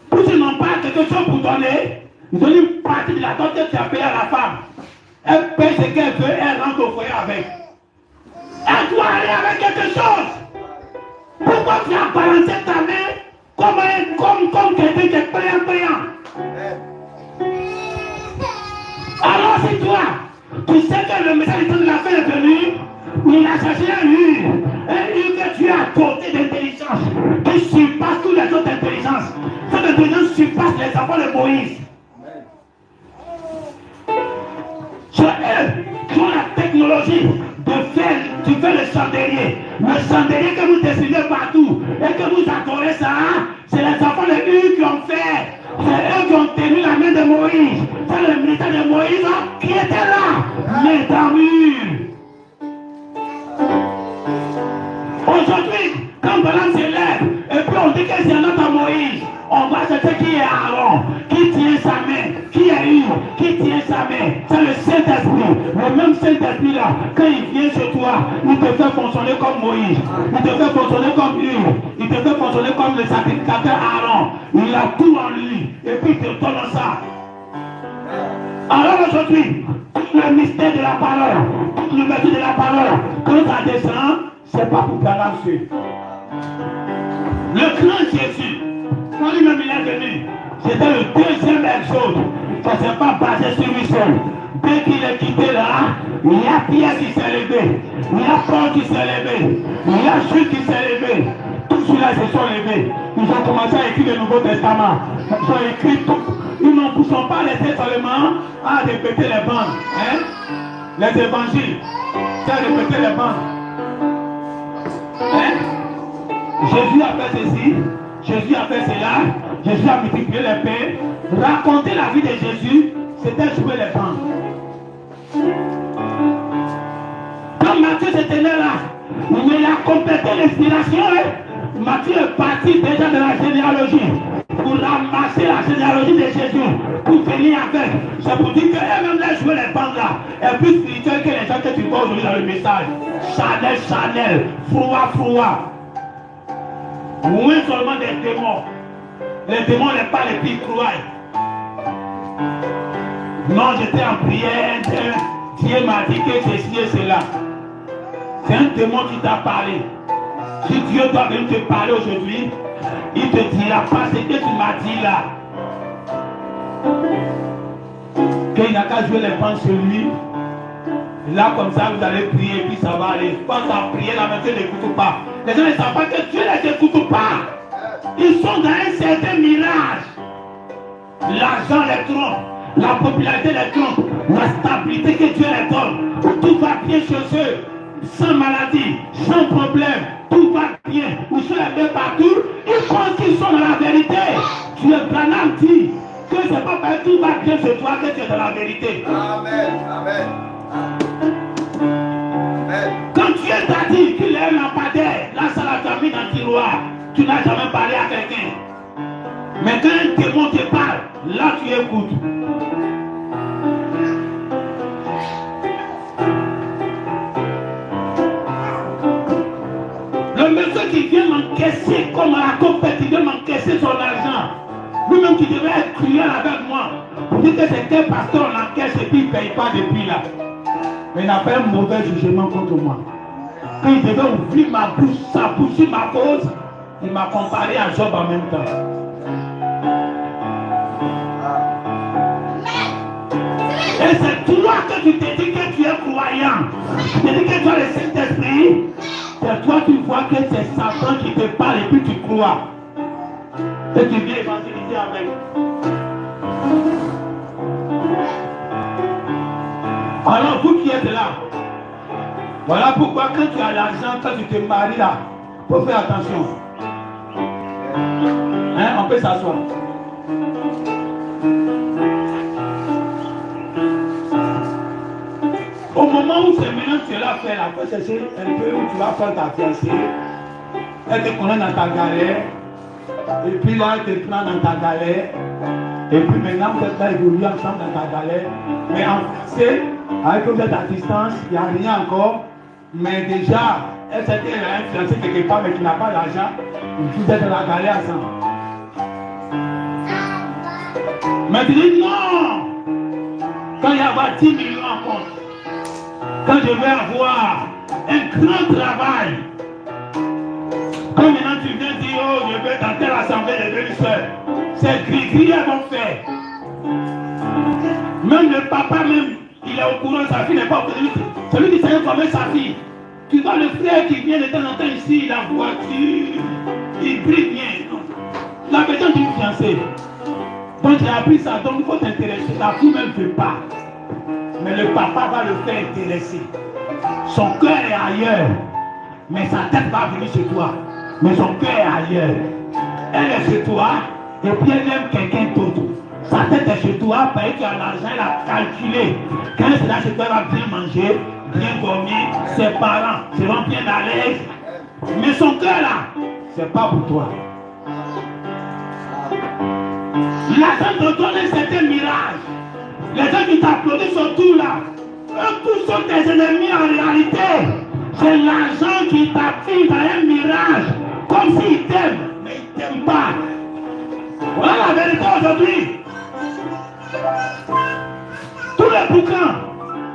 Pour tu n'as pas quelque chose pour donner, il donne une partie de la dot que tu as payé à la femme. Elle paye ce qu'elle veut, elle rentre au foyer avec. Elle doit aller avec quelque chose. Pourquoi tu as balancé ta main comme quelqu'un qui est payant? Alors si toi, tu sais que le message de la fin est venu, il a cherché un huile que tu as à côté d'intelligence, qui surpasse toutes les autres intelligences. Cette intelligence surpasse les enfants de Moïse. Sur eux, qui ont la technologie de faire, tu fais le chandelier. Le chandelier que vous dessinez partout et que vous adorez ça, c'est les enfants de Hur qui ont fait. C'est eux qui ont tenu la main de Moïse. C'est le militaire de Moïse qui était là, mais dans mur. Aujourd'hui, quand Balaam se lève, et puis on dit que c'est notre Moïse, on va chercher qui est Aaron, qui tient sa main, qui est Hur, qui tient sa main. C'est le Saint-Esprit. Le même Saint-Esprit là, quand il vient chez toi, il te fait fonctionner comme Moïse, il te fait fonctionner comme Hur, il te fait fonctionner comme le sacrificateur Aaron. Il a tout en lui, et puis il te donne ça. Alors aujourd'hui, tout le mystère de la parole, toute l'ouverture de la parole, quand ça descend, c'est pas pour Balaam seul. Le grand Jésus, quand lui-même il est venu, c'était le deuxième exode. Ça ne s'est pas basé sur lui seul. Dès qu'il est quitté là, il y a Pierre qui s'est levé, il y a Paul qui s'est levé, il y a Jules qui s'est levé. Tous ceux-là se sont levés. Ils ont commencé à écrire le Nouveau Testament. Ils ont écrit tout. Ils ne sont pas restés seulement à répéter les bandes. Hein? Les évangiles. C'est répéter les bandes. Hein? Jésus a fait ceci, Jésus a fait cela, Jésus a multiplié les pains. Raconter la vie de Jésus, c'était jouer les bandes. Quand Matthieu s'était là, il a complété l'inspiration. Matthieu est parti déjà de la généalogie pour ramasser la généalogie de Jésus, pour venir avec. C'est pour dire qu'elle-même a joué les bandes là, est plus spirituelle que les gens que tu vois aujourd'hui dans le message. Chanel, Chanel, froid, froid. Moins seulement des démons. Les démons n'est pas les plus cruels. Non, j'étais en prière, Dieu m'a dit que ceci et cela. C'est un démon qui t'a parlé. Si Dieu doit venir te parler aujourd'hui, il ne te dira pas ce que tu m'as dit là. Qu'il n'a qu'à jouer les bandes sur lui. Là, comme ça, vous allez prier, puis ça va aller. Quand ça prier, la Dieu n'écoute pas. Les gens ne savent pas que Dieu ne t'écoute pas. Ils sont dans un certain mirage. L'argent les trompe, la popularité les trompe, la stabilité que Dieu les donne. Tout va bien chez eux, sans maladie, sans problème. Tout va bien. Ils sont les mêmes partout. Ils pensent qu'ils sont dans la vérité. Dieu Branham dit que ce n'est pas parce que tout va bien chez toi que tu es dans la vérité. Amen. Amen. Quand Dieu t'a dit qu'il est un lampadaire, là ça l'a mis dans le tiroir, tu n'as jamais parlé à quelqu'un. Mais quand un démon te parle, là tu écoutes. Le monsieur qui vient m'encaisser comme à la compète, qui vient m'encaisser son argent, lui-même qui devait être cruel avec moi, pour dire que c'est un pasteur, on l'encaisse et puis il ne paye pas depuis là. Mais il n'a pas un mauvais jugement contre moi. Quand il devait ouvrir ma bouche, sa bouche sur ma cause, il m'a comparé à Job en même temps. Et c'est toi que tu te dis que tu es croyant. Tu te dis que tu as le Saint-Esprit. C'est toi qui vois que c'est Satan qui te parle et puis tu crois. Et tu viens évangéliser avec. Alors vous qui êtes là, voilà pourquoi quand tu as l'argent, quand tu te maries là, il faut faire attention. Hein, on peut s'asseoir. Au moment où c'est maintenant que tu es là, faire la fête, c'est un peu où tu vas faire ta fiancée. Elle te connaît dans ta galère. Et puis là, elle te prend dans ta galère. Et puis maintenant, vous êtes là évolué ensemble dans ta galère. Mais en français, avec vous êtes à distance, il n'y a rien encore. Mais déjà, elle s'était influencée quelque part, mais qui n'a pas d'argent. Vous êtes dans la galère ensemble. Mais tu dis non. Quand il y a 10 millions en compte, quand je vais avoir un grand travail, quand maintenant tu viens dire, oh, je vais dans telle assemblée de belles-sœurs, c'est gris, elles vont faire. Même le papa, même, il est au courant, sa fille n'est pas au courant. Celui qui sait comment sa fille. Tu vois le frère qui vient de temps en temps ici, la voiture, il brille bien. La personne d'une fiancée. Donc j'ai appris ça, donc il faut t'intéresser. La fille même ne veut pas. Mais le papa va le faire intéresser. Son cœur est ailleurs. Mais sa tête va venir chez toi. Mais son cœur est ailleurs. Elle est chez toi. Et puis elle aime quelqu'un d'autre. Sa tête est chez toi. Parce que tu as l'argent, elle a calculé. Quand elle sera chez toi, elle va bien manger, bien dormir. Ses parents seront bien à l'aise. Mais son cœur là, c'est pas pour toi. L'argent te donne un certain mirage. Les gens qui t'applaudissent autour là, eux tous sont tes ennemis en réalité. C'est l'argent qui t'attire dans un mirage, comme s'ils t'aiment, mais ils ne t'aiment pas. Voilà la vérité aujourd'hui. Tous les bouquins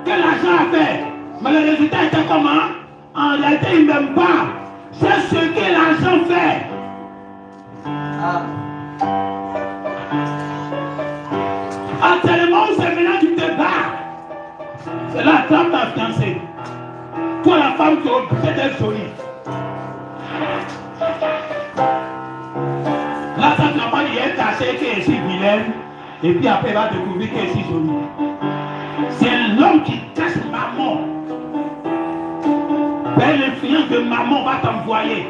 que l'argent a fait, mais le résultat était comment? En réalité, ils ne m'aiment pas. C'est ce que l'argent fait. Actuellement, c'est maintenant que tu te bats. C'est là, attrape ta fiancée. Toi, la femme, tu es peut-être jolie. Là, ça ne va pas dire caché qu'elle est si vilaine. Et puis après, elle va découvrir qu'elle est si jolie. C'est l'homme qui cache maman. Ben, l'influence de maman va t'envoyer.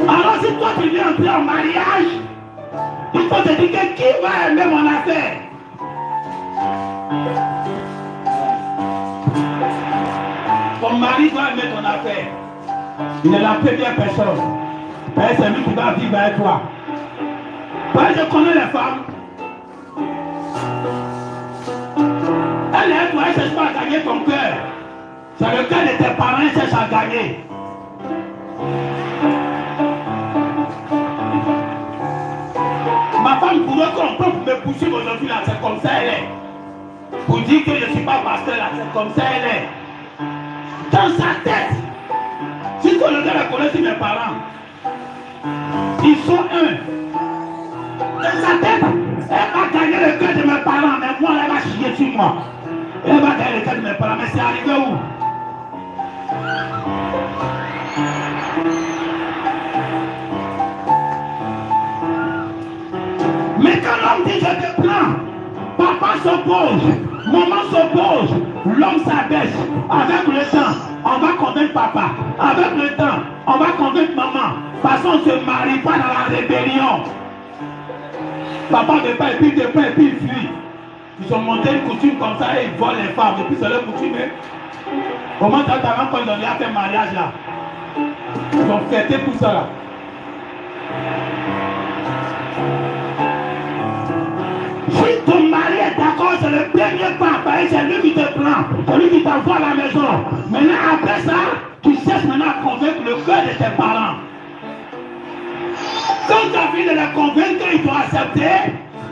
Alors si toi tu viens entrer en mariage, il faut te dire que qui va aimer mon affaire? Ton mari doit aimer ton affaire. Il est la première personne. C'est lui qui va vivre avec toi. Je connais les femmes. Elle est toi, elle ne cherche pas à gagner ton cœur. C'est le cœur de tes parents, elle cherche à gagner. Ma femme pourrait comprendre pour me pousser aujourd'hui là, c'est comme ça elle est. Pour dire que je ne suis pas pasteur là, c'est comme ça elle est. Dans sa tête, si tu regardes la connaître mes parents, ils sont un. Dans sa tête, elle va gagner le cœur de mes parents, mais moi elle va chier sur moi. Elle va gagner le cœur de mes parents, mais c'est arrivé où? Mais quand l'homme dit je te prends, papa s'oppose, maman s'oppose, l'homme s'abaisse. Avec le temps, on va convaincre papa. Avec le temps, on va convaincre maman. Parce qu'on ne se marie pas dans la rébellion. Papa de pas et puis de pas et puis il fuit. Ils ont monté une coutume comme ça et ils volent les femmes. Et puis c'est leur coutume. Comment t'as avant quand ils ont fait un mariage là? Ils ont fêté tout ça là. Si ton mari est d'accord, c'est le premier pas, c'est lui qui te prend, c'est lui qui t'envoie à la maison. Maintenant, après ça, tu cherches maintenant à convaincre le cœur de tes parents. Quand tu as fini de les convaincre qu'ils t'ont accepté,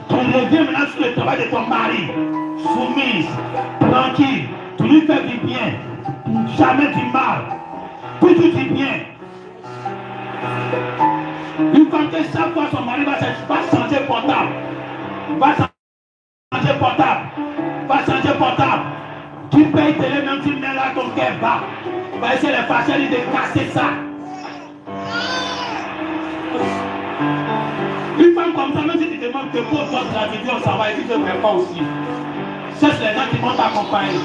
tu reviens maintenant sur le travail de ton mari. Soumise, tranquille, tu lui fais du bien, jamais du mal, tout du bien. Une fois que chaque fois son mari va changer portable, va changer portable. Tu payes télé, même tu mets là ton cœur bas. Va essayer de fâcher, de casser ça. Une femme comme ça, même si tu demandes de pour toi de la vidéo, ça va et tu ne te fais pas aussi. C'est les gens qui vont t'accompagner.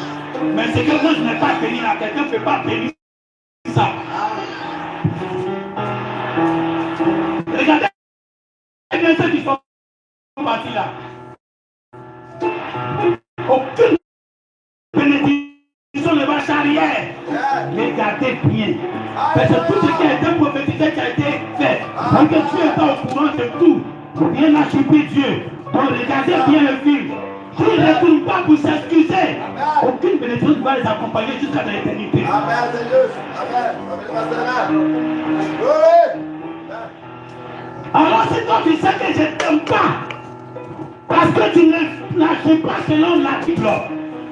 Mais c'est que moi je n'ai pas béni là, quelqu'un ne peut pas bénir ça. Regardez bien ceux qui sont partis là. Aucune bénédiction ne va charrière. Regardez bien. Parce que tout ce qui a été prophétisé, qui a été fait, Parce que tu es pas au courant de tout. Rien n'a chopé Dieu. Donc regardez bien le film. S'il ne retourne pas pour s'excuser, aucune bénédiction ne va les accompagner jusqu'à l'éternité. Amen, Seigneur. Amen. Alors si toi tu sais que je ne t'aime pas, parce que tu n'agis pas selon la Bible,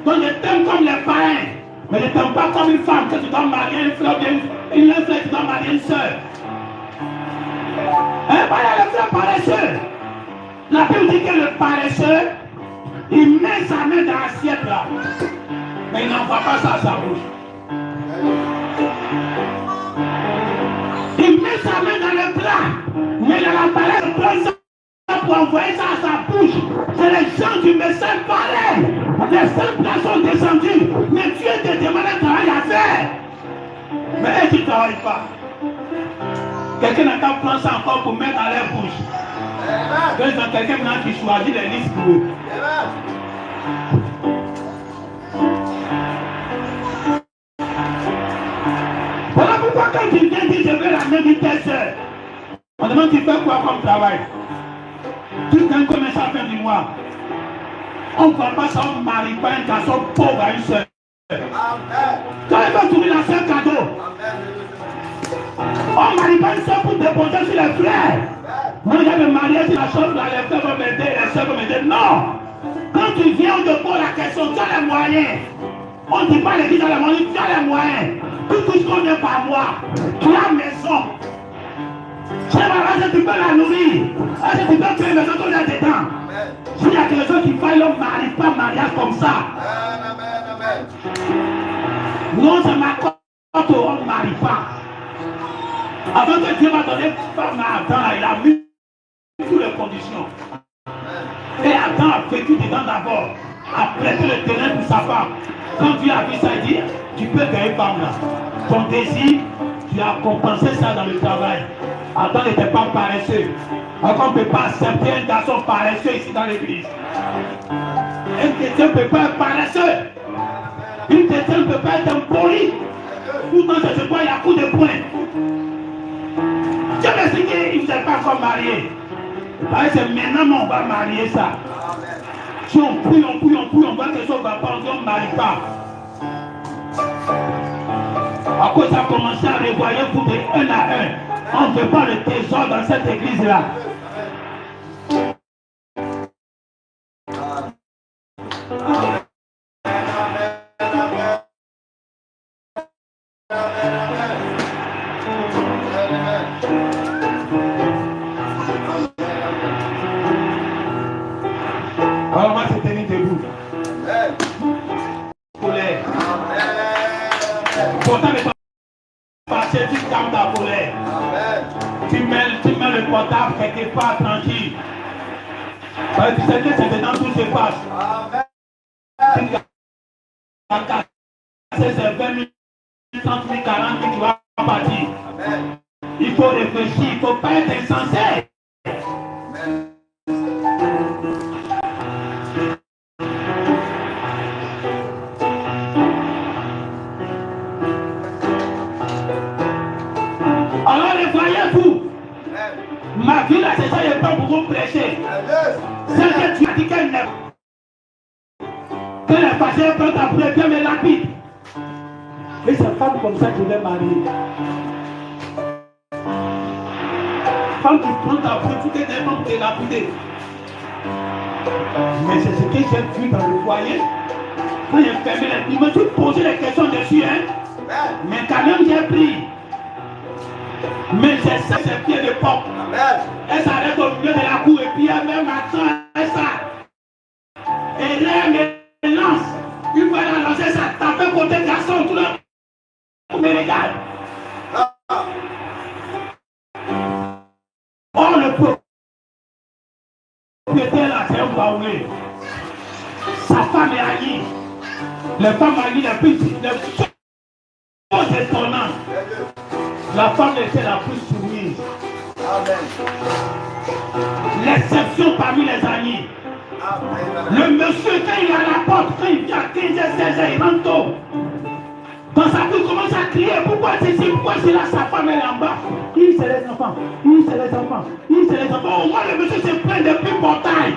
donc je t'aime comme les parents, mais je ne t'aime pas comme une femme que tu dois marier, une frère, une frère, tu dois marier une soeur. Un parent, le frère paresseux. La Bible dit que le paresseux, il met sa main dans l'assiette là, mais il n'envoie pas ça à sa bouche. Il met sa main dans le plat, mais il a l'appareil de prendre ça pour envoyer ça à sa bouche. C'est les gens du message pareil. Les 5 personnes sont descendues, mais Dieu te demande un travail à faire. Mais eux qui ne travaillent pas. Quelqu'un n'a qu'à prendre ça encore pour mettre dans leur bouche. Donc quelqu'un maintenant qui choisit les listes pour eux. Voilà pourquoi quand tu viens dire je veux la main de tes soeurs, on demande tu fais quoi comme travail. Tu gagnes combien ça fin du mois. On ne voit pas ça, on ne marie pas un garçon pauvre à une soeur. Quand il va trouver la soeur cadeau, on ne marie pas une soeur pour déposer sur les frères. Moi, je vais me marier sur la chambre, là, les frères vont m'aider, les soeurs vont m'aider. Non! Quand tu viens, on te pose la question, tu as les moyens. On ne dit pas l'église à la moyens, tu as les moyens. Tout ce qu'on vient par mois, tu as maison. Je sais pas, tu peux la nourrir. Tu peux payer maison qu'on a dedans. S'il y a quelque chose qui faille, on ne marie pas mariage comme ça. Non, c'est ma côte, on ne marie pas. Avant que Dieu m'a donné femme à Adam, il a mis toutes les conditions. Et Adam a vécu dedans d'abord, a prêté le terrain pour sa femme. Quand Dieu a vu ça, il dit, tu peux gagner femme là. Ton désir, tu as compensé ça dans le travail. Adam n'était pas paresseux. Alors on ne peut pas accepter un garçon paresseux ici dans l'église. Un chrétien ne peut pas être paresseux. Une chrétienne ne peut pas être impoli. Pourtant, c'est ce quoi il y a coup de poing. Dieu m'a dit qu'il ne s'est pas encore marié. C'est maintenant qu'on va marier ça. Si on prie, on voit que ça ne va pas, on ne marie pas. À cause ça a commencé à revoyer pour de un à un. On ne veut pas le trésor dans cette église-là. Alors moi c'est tenir debout. Colère. Pourtant les passer, tu calmes ta colère. Tu mets le portable quelque part tranquille. Parce que tu sais que c'est dedans tout se passe. C'est 20 000, 30 000, 40 000 tu vas partir. Il faut réfléchir, il ne faut pas être insensé. Alors les voyez-vous, ma vie là c'est ça, il n'est pas pour vous prêcher. C'est que tu as dit qu'elle n'est pas. Que les passés prennent ta première mais lapide. Et c'est femme comme ça que je vais marier. Femme qui prend ta première, tu t'es des femmes qui lapider. Mais c'est ce que j'ai vu dans le foyer. Quand j'ai fermé les... Il me suis posé des questions dessus, hein. Mais quand même j'ai pris. Mais j'ai ses pieds de porte. Elle s'arrête au milieu de la cour et puis elle même attend ça. Et là, elle me lance. Une fois elle a lancé ça, taper côté garçon, tout le monde me regarde. Oh, le propriétaire là, c'est un baoulé. Sa femme est haïe. Les femmes haïes, les choses étonnantes. La femme était la plus soumise. L'exception parmi les amis. Le monsieur, quand il est à la porte, quand il vient à 15h, 16h, il rentre tôt. Quand sa fille commence à crier, pourquoi c'est ici, pourquoi c'est là, sa femme elle est en bas. Il c'est les enfants, il c'est les enfants, il c'est les enfants. Au moins le monsieur se plaint depuis portail.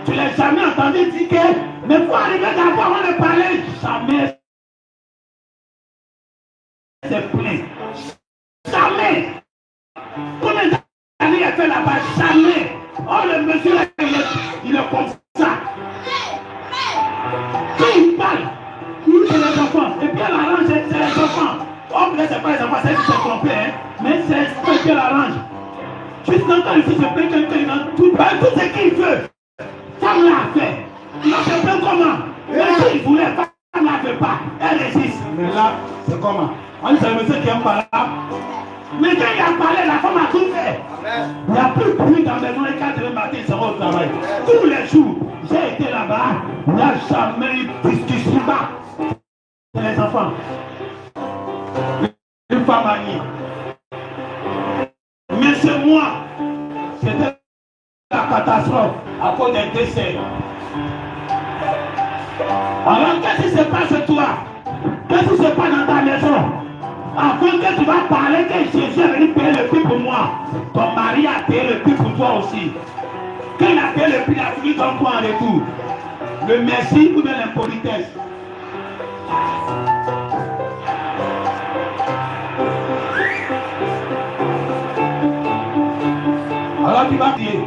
Tu l'as jamais entendu dire que, mais pour arriver d'abord avant de parler, jamais c'est plaint. Jamais. Combien d'années il a fait là-bas? Jamais. Oh le monsieur là, il est comme ça. Quand il parle, c'est les enfants. Et puis elle arrange, c'est les enfants. Oh, peut-être c'est pas les enfants, c'est trompé, hein. Mais c'est l'esprit qui l'arrange. Jusqu'à quand ici se plaint quelqu'un, il a tout ce qu'il veut. Femme l'a fait. Il se plaint comment? Même s'il voulait, femme l'a fait pas. Elle résiste. Mais là, c'est comment? On dit c'est le monsieur qui aime pas là. Mais quand il a parlé, la femme a tout fait. Il n'y a plus de bruit dans la maison, les 4 du matin, ils seront au travail. Tous les jours, j'ai été là-bas, il n'y a jamais eu de discussion. C'est les enfants. Une femme amie. Mais c'est moi. C'était la catastrophe à cause des décès. Alors qu'est-ce qui se passe chez toi? Qu'est-ce qui se passe dans ta maison? Avant que tu vas parler que Jésus est venu payer le prix pour moi, ton mari a payé le prix pour toi aussi. Quand il a payé le prix, il a fini ton quoi en retour? Le merci ou bien l'impolitesse? Alors tu vas dire,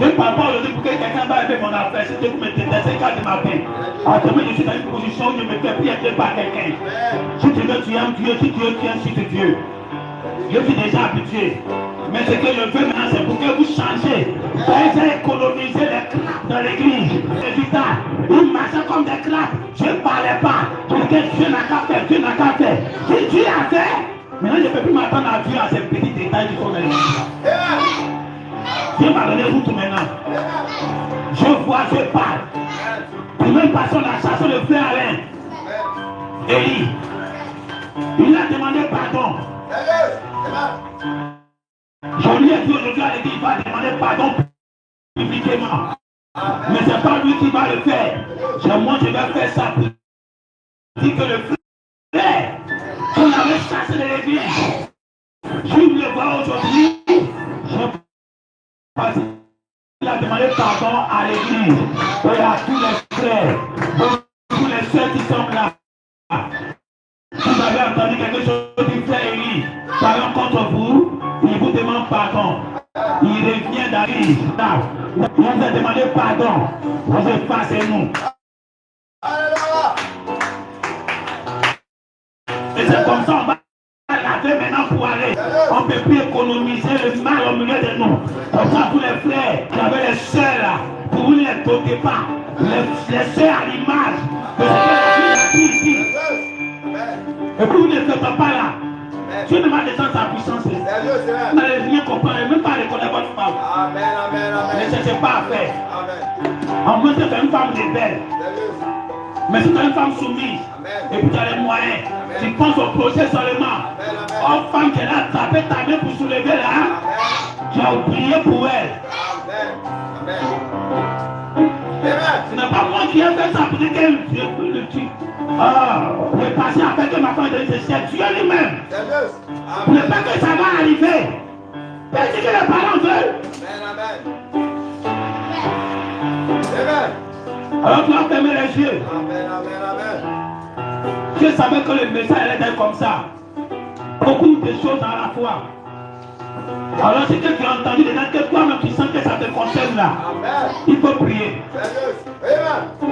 je ne parle pas aujourd'hui pour que quelqu'un va aimer mon affaire, c'était pour me détester 4 du matin. Actuellement, je suis dans une position où je me fais piéger par quelqu'un. Si tu veux, tu aimes Dieu, si tu veux, tu incites Dieu. Je suis déjà habitué. Mais ce que je veux maintenant, c'est pour que vous changez. J'ai économisé les claps dans l'église. Résultat, ils marchaient comme des claps. Je ne parlais pas. Parce que Dieu n'a qu'à faire, Dieu n'a qu'à faire. Si Dieu a fait, maintenant je ne peux plus m'attendre à Dieu à ces petits détails qui sont dans l'église. Dieu m'a donné tout maintenant. Je vois, je parle. Première personne a chassé le frère Alain. Élie. Il a demandé pardon. Je lui ai dit aujourd'hui à l'église, il va demander pardon publiquement. Mais ce n'est pas lui qui va le faire. Moi, je vais faire ça pour dire que le frère qu'on avait chassé de l'église, je le vois aujourd'hui. Il a demandé pardon à l'église et à tous les frères, tous les soeurs qui sont là. Vous avez entendu quelque chose du frère Élie parlant contre vous, il vous demande pardon. Il revient d'arriver. Il vous a demandé pardon. Vous effacez-nous. Et c'est comme ça on va laver maintenant pour aller. On ne peut plus économiser le mal au milieu de nous. Comme ça, tous les frères qui avaient les soeurs là, pour vous ne les dotez pas. Les soeurs à l'image de ce que la vie a ici. Et puis vous ne faites pas là. Dieu ne va descendre sa puissance. Vous n'allez rien comprendre, même pas reconnaître votre femme. Mais ce n'est pas à faire. En moins, c'est une femme rebelle. Mais si tu es une femme soumise, et puis tu as les moyens, tu penses au projet seulement. Une femme qui a attrapé ta main pour soulever là, tu as oublié pour elle. Ce n'est pas moi qui ai fait ça pour dire que Dieu peut le tuer. Le passé a fait que ma femme de c'est Dieu lui-même. Pour ne pas que ça va arriver. Parce que les parents veulent. Alors tu vas fermer les yeux. Je savais que le message allait être comme ça. Beaucoup de choses à la fois. Alors c'est que tu as entendu dedans que toi-même tu sens que ça te concerne là. Il faut prier.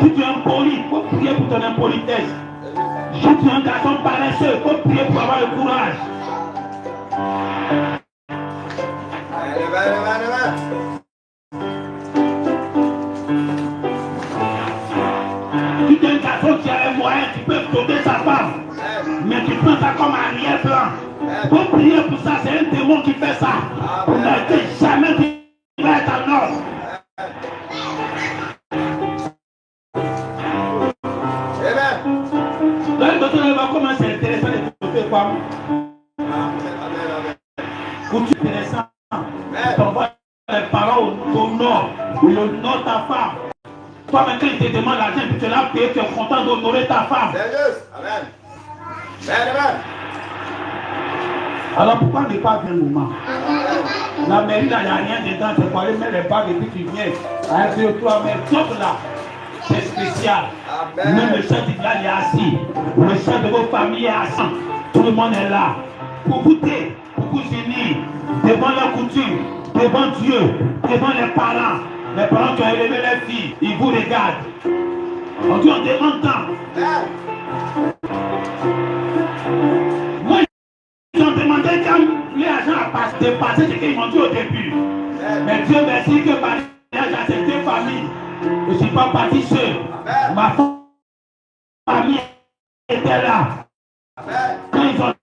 Si tu es impoli, il faut prier pour ton impolitesse. Si tu es un garçon paresseux, il faut prier pour avoir le courage. Si tu es un garçon qui a un moyen, tu peux sauver sa femme. Mais tu prends ça comme arrière-plan. Il faut prier pour ça, c'est un démon qui fait ça. Pour ne jamais tu vas être en ordre. Là, le docteur va commencer à intéresser les côtés femmes. Pour tu intéressant, tu envoies les parents au nord, ou l'honneur ta femme. Toi, maintenant, il te demande l'argent, puis tu l'as payé, tu es content d'honorer ta femme. Alors pourquoi ne pas faire un moment? La mairie, là, il n'y a rien dedans. Tu peux aller mettre les bagues et puis tu viens. Un, deux, trois, mais sauf là. C'est spécial. Même le chef du village est assis. Le chef de vos familles est assis. Tout le monde est là. Pour goûter, pour vous unir. Devant leur coutume, devant Dieu, devant les parents. Les parents qui ont élevé les filles, ils vous regardent. On dit on demande tant. Moi, ils ont demandé quand les agents ont dépassé ce qu'ils m'ont dit au début. Mais Dieu merci que par l'âge à ces deux familles, je ne suis pas parti seul. Ma famille était là. Quand ils ont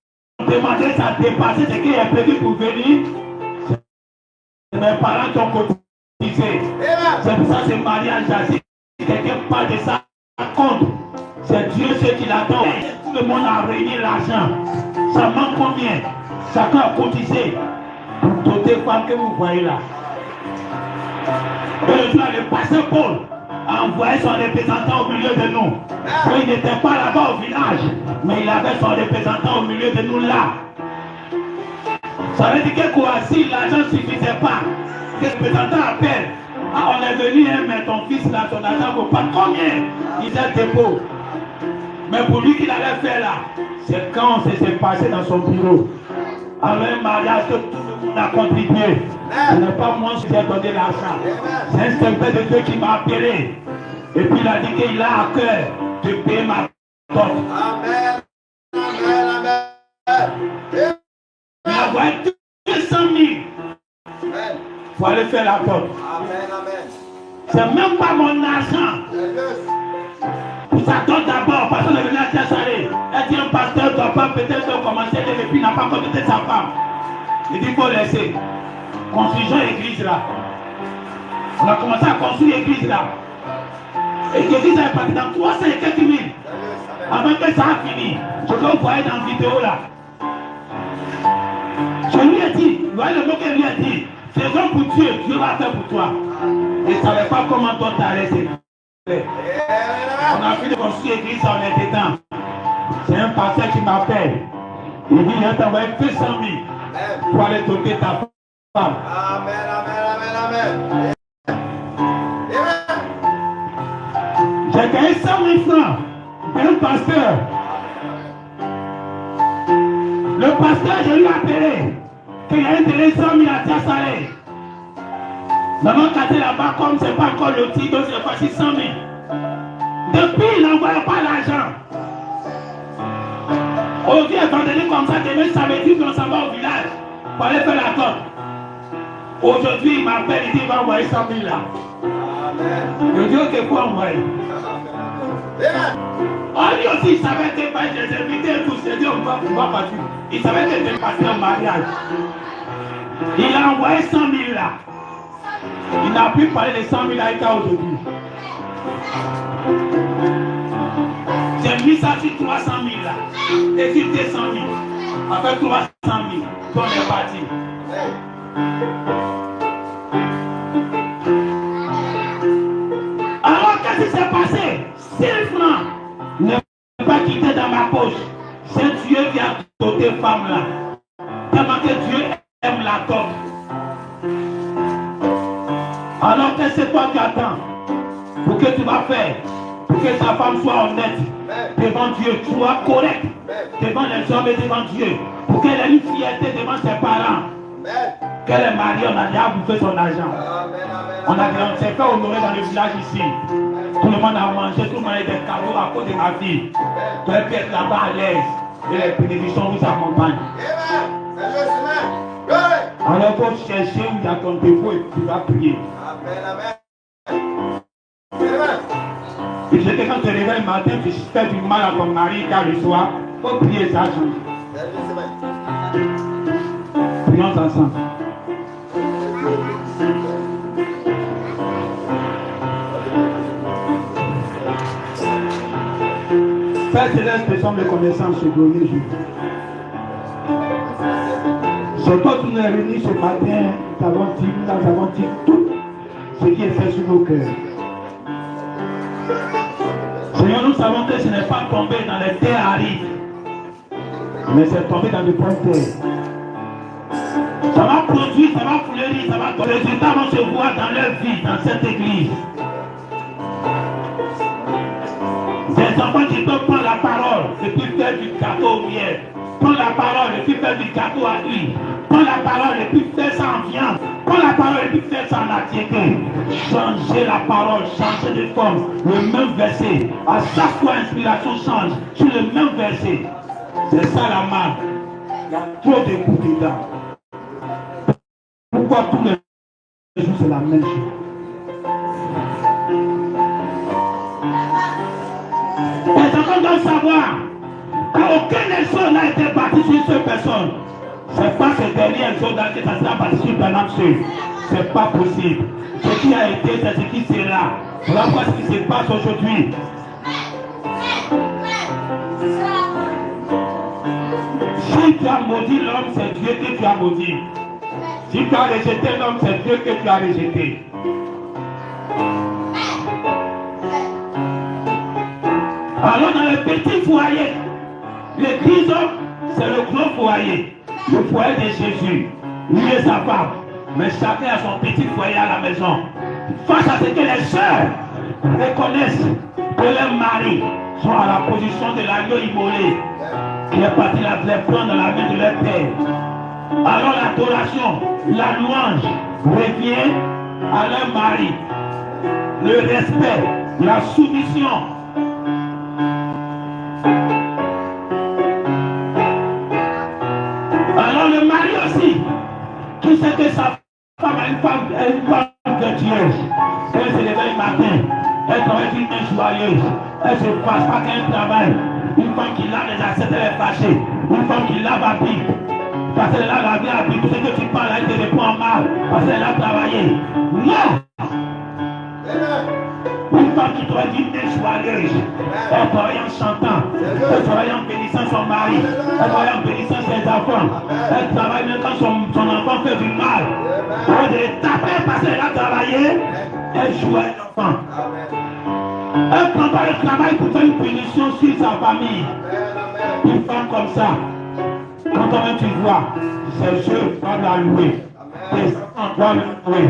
demandé ça a dépassé ce qui est prévu pour venir, mes parents qui ont cotisé. C'est pour ça que ce mariage, si quelqu'un parle de ça, compte. C'est Dieu ce qui l'attend. Tout le monde a réuni l'argent. Ça manque combien? Chacun a cotisé pour toutes les femmes que vous voyez là. Et le jour, le pasteur Paul a envoyé son représentant au milieu de nous. Il n'était pas là-bas au village, mais il avait son représentant au milieu de nous là. Ça veut dire que quoi, si l'argent ne suffisait pas, le représentant appelle. Ah, on est venu, hein, mais ton fils là, son argent vaut pas combien? Il a dépôt. Mais pour lui qu'il allait faire là, c'est quand c'est passé dans son bureau. Avec un mariage que tout le monde a contribué. Ce n'est pas moi qui ai donné l'argent. C'est un serviteur de Dieu qui m'a appelé. Et puis il a dit qu'il a à cœur de payer ma dot. Amen. Amen. Amen. Il a envoyé 200 000 pour aller faire la dot. Amen. Amen. C'est même pas mon argent. Pour sa dot d'abord, parce qu'on est venu à Tessaler. Elle dit un pasteur ne doit pas peut-être commencer et puis il n'a pas committé sa femme. Il dit qu'il faut laisser. Construisons l'église là. On a commencé à construire l'église là. Et l'église est partie dans 300 et quelques mille. Avant que ça a fini. Ce que vous voyez dans la vidéo là. Je lui ai dit, vous voyez le mot qu'elle lui a dit. Faisons pour Dieu, Dieu va faire pour toi. Il ne savait pas comment toi t'arrêter. On a fini de construire l'église, on est dedans. C'est un pasteur qui m'appelle. Il dit, il a envoyé 200 000 pour aller toquer ta femme. Amen, amen, amen, amen. J'ai gagné 100 000 francs d'un pasteur. Le pasteur, je lui ai appelé qu'il a donné 100 000 à Tessaler. Dans mon quartier là-bas, comme ce n'est pas encore le titre, c'est pas 600 000. Depuis, il n'envoie pas l'argent. Aujourd'hui, évangélique comme ça, demain, ça veut dire qu'on s'en va au village pour aller faire la torte. Aujourd'hui, il m'appelle, il dit qu'il va envoyer 100 000 là. Je dis ok, quoi envoyer? Lui aussi, il savait que j'ai invité tous, j'ai dit on va partir. Il savait que j'ai passé un mariage. Il a envoyé 100 000 là. Il n'a plus parlé de 100 000 à aujourd'hui. J'ai mis ça sur 300 000 là. Et sur 200 000. Avec 300 000, on est parti. Alors qu'est-ce qui s'est passé? 6 francs ne pas quitter dans ma poche. C'est Dieu qui a doté femme là. Tellement que Dieu aime la dot. Alors que c'est toi qui attends pour que tu vas faire, pour que ta femme soit honnête devant Dieu, soit correcte devant les hommes et devant Dieu, pour qu'elle ait une fierté devant ses parents. Qu'elle est mariée, on a déjà bouffé son argent. On s'est fait honorer dans le village ici. Tout le monde a mangé, tout le monde a des cadeaux à cause de ma vie. Tu peux être là-bas à l'aise et les bénédictions vous accompagnent. Alors il faut chercher où il y a ton défaut et tu vas prier. Et c'est que quand tu te réveilles le matin, tu fais du mal à ton mari car le soir, il faut prier ça change. Prions ensemble. Père céleste, nous sommes reconnaissants ce dernier jour. C'est toi qui nous as réunis ce matin, nous avons dit tout ce qui est fait sur nos cœurs. Seigneur, nous savons que ce n'est pas tombé dans les terres arides. Mais c'est tombé dans de bonnes terres. Ça va produire, ça va fleurir, ça va. Les résultats vont se voir dans leur vie, dans cette église. Des enfants qui peuvent prendre la parole et puis faire du gâteau au miel. Prendre la parole et puis faire du gâteau à huile. Prendre la parole et puis faire ça en viande. Prendre la parole et puis faire ça en attiété. Changer la parole, changer de forme. Le même verset. À chaque fois, l'inspiration change. Sur le même verset. C'est ça la marque. Il y a trop de coups dedans. Pourquoi tous les jours c'est la même chose? Les enfants doivent savoir qu'aucun effort n'a été bâti sur une seule personne. C'est pas ce dernier effort qui sera bâti sur un homme seul. C'est pas possible. Ce qui a été, c'est ce qui sera. Voilà pourquoi ce qui se passe aujourd'hui. Si tu as maudit l'homme, c'est Dieu que tu as maudit. Si tu as rejeté l'homme, c'est Dieu que tu as rejeté. Alors dans le petit foyer, l'église, c'est le gros foyer. Le foyer de Jésus. Lui et sa femme. Mais chacun a son petit foyer à la maison. Face à ce que les sœurs reconnaissent que leurs maris sont à la position de l'agneau immolé, qui est parti les prendre dans la main de leur père. Alors l'adoration, la louange revient à leur mari. Le respect, la soumission. Alors le mari aussi, qui sait que sa femme est une femme vertueuse. Elle se réveille le matin, elle travaille une main joyeuse, elle se passe pas qu'un travail. Une femme qui lave les assiettes, elle est fâchée. Une femme qui lave à pied. Parce qu'elle a lavé à pied, tout ce que tu parles, elle te répond en mal. Parce qu'elle a travaillé. Non! Une femme qui travaille d'une main joyeuse, elle travaille en chantant, elle travaille en bénissant son mari, elle travaille en bénissant ses enfants, elle travaille même quand son enfant fait du mal. Au lieu de les taper parce qu'elle a travaillé, elle joue à l'enfant. Elle ne prend pas le travail pour faire une punition sur sa famille. Une femme comme ça, quand tu vois, ses yeux doivent la louer, les enfants doivent la louer.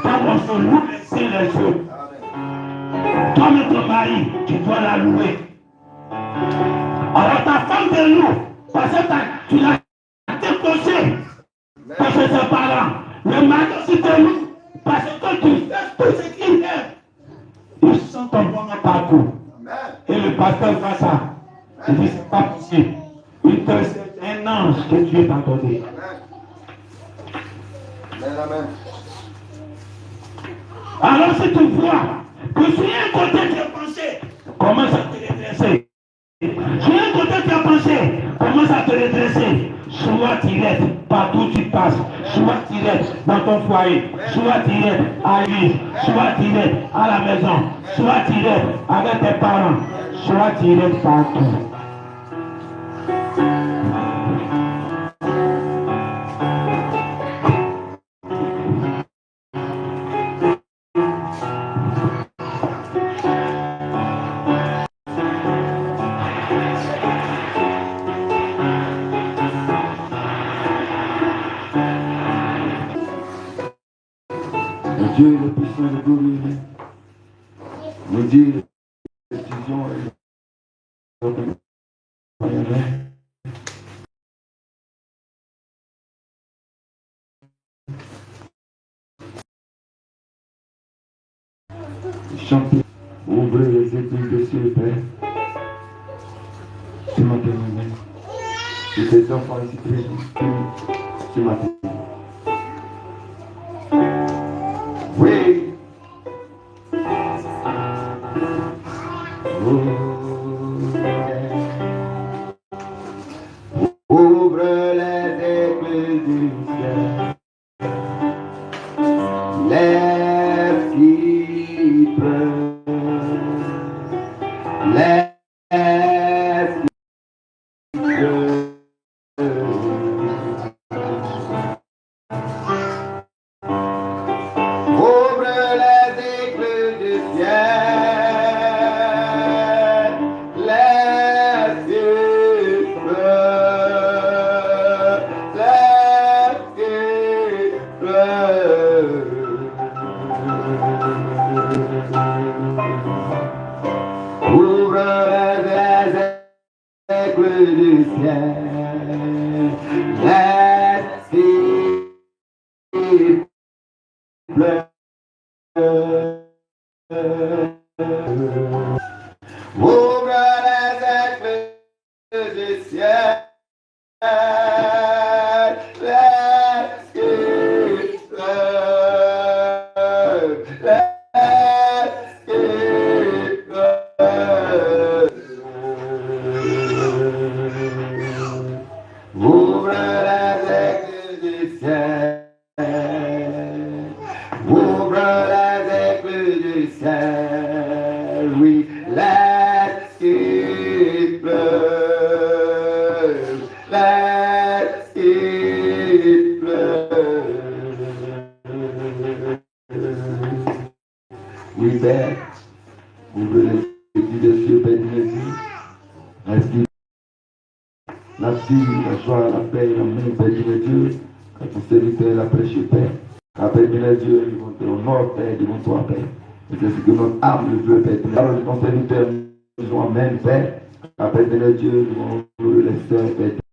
Quand on se loue les yeux, toi et ton mari, tu dois la louer. Alors ta femme te loue parce que tu l'as décoché parce que ses parents. Le mari aussi te loue parce que tu fais tout ce qu'il aime. Ils sont ton bon parcours. Et le pasteur fait ça. Il dit c'est pas possible. Il te c'est un ange que Dieu t'a donné. Alors si tu vois que sur un côté tu as pensé, commence à te redresser. Sur un côté tu as pensé, commence à te redresser. Sois tirette partout où tu passes. Sois tirette dans ton foyer. Sois tirette à l'église. Sois tirette à la maison. Sois tirette avec tes parents. Sois tirette partout. Dieu est le puissant de gouverner. Le Dieu est la décision et chanter, ouvrez les épaules de cieux, Père. Ce matin, et tes enfants ici présents, ce matin. Oui. Ouvre les écluses du ciel. Lève qui pleure. Lève qui pleure. ciel. Laisse-il pleurer. Ouvre les écluses du ciel. Laisse-qu'il pleuve. Laisse-qu'il pleuve. Ouvre les écluses du ciel. Ouvre les écluses du ciel. Oui, laisse-qu'il pleuve. Laisse-qu'il pleuve. Oui, Père, ouvre les écluses des cieux, Père de Dieu. Laisse-qu'il la vie, la joie, la paix, l'amour, Père de Dieu, que ton serviteur la prêche, Père. Appelle les dieux, ils vont te honorer, Père, ils vont toi, Père. Et c'est ce que notre âme le veut, Père. La parole de ton serviteur, nous disons Amen, Père. Appelle les dieux, nous vont louer les sœurs, Père.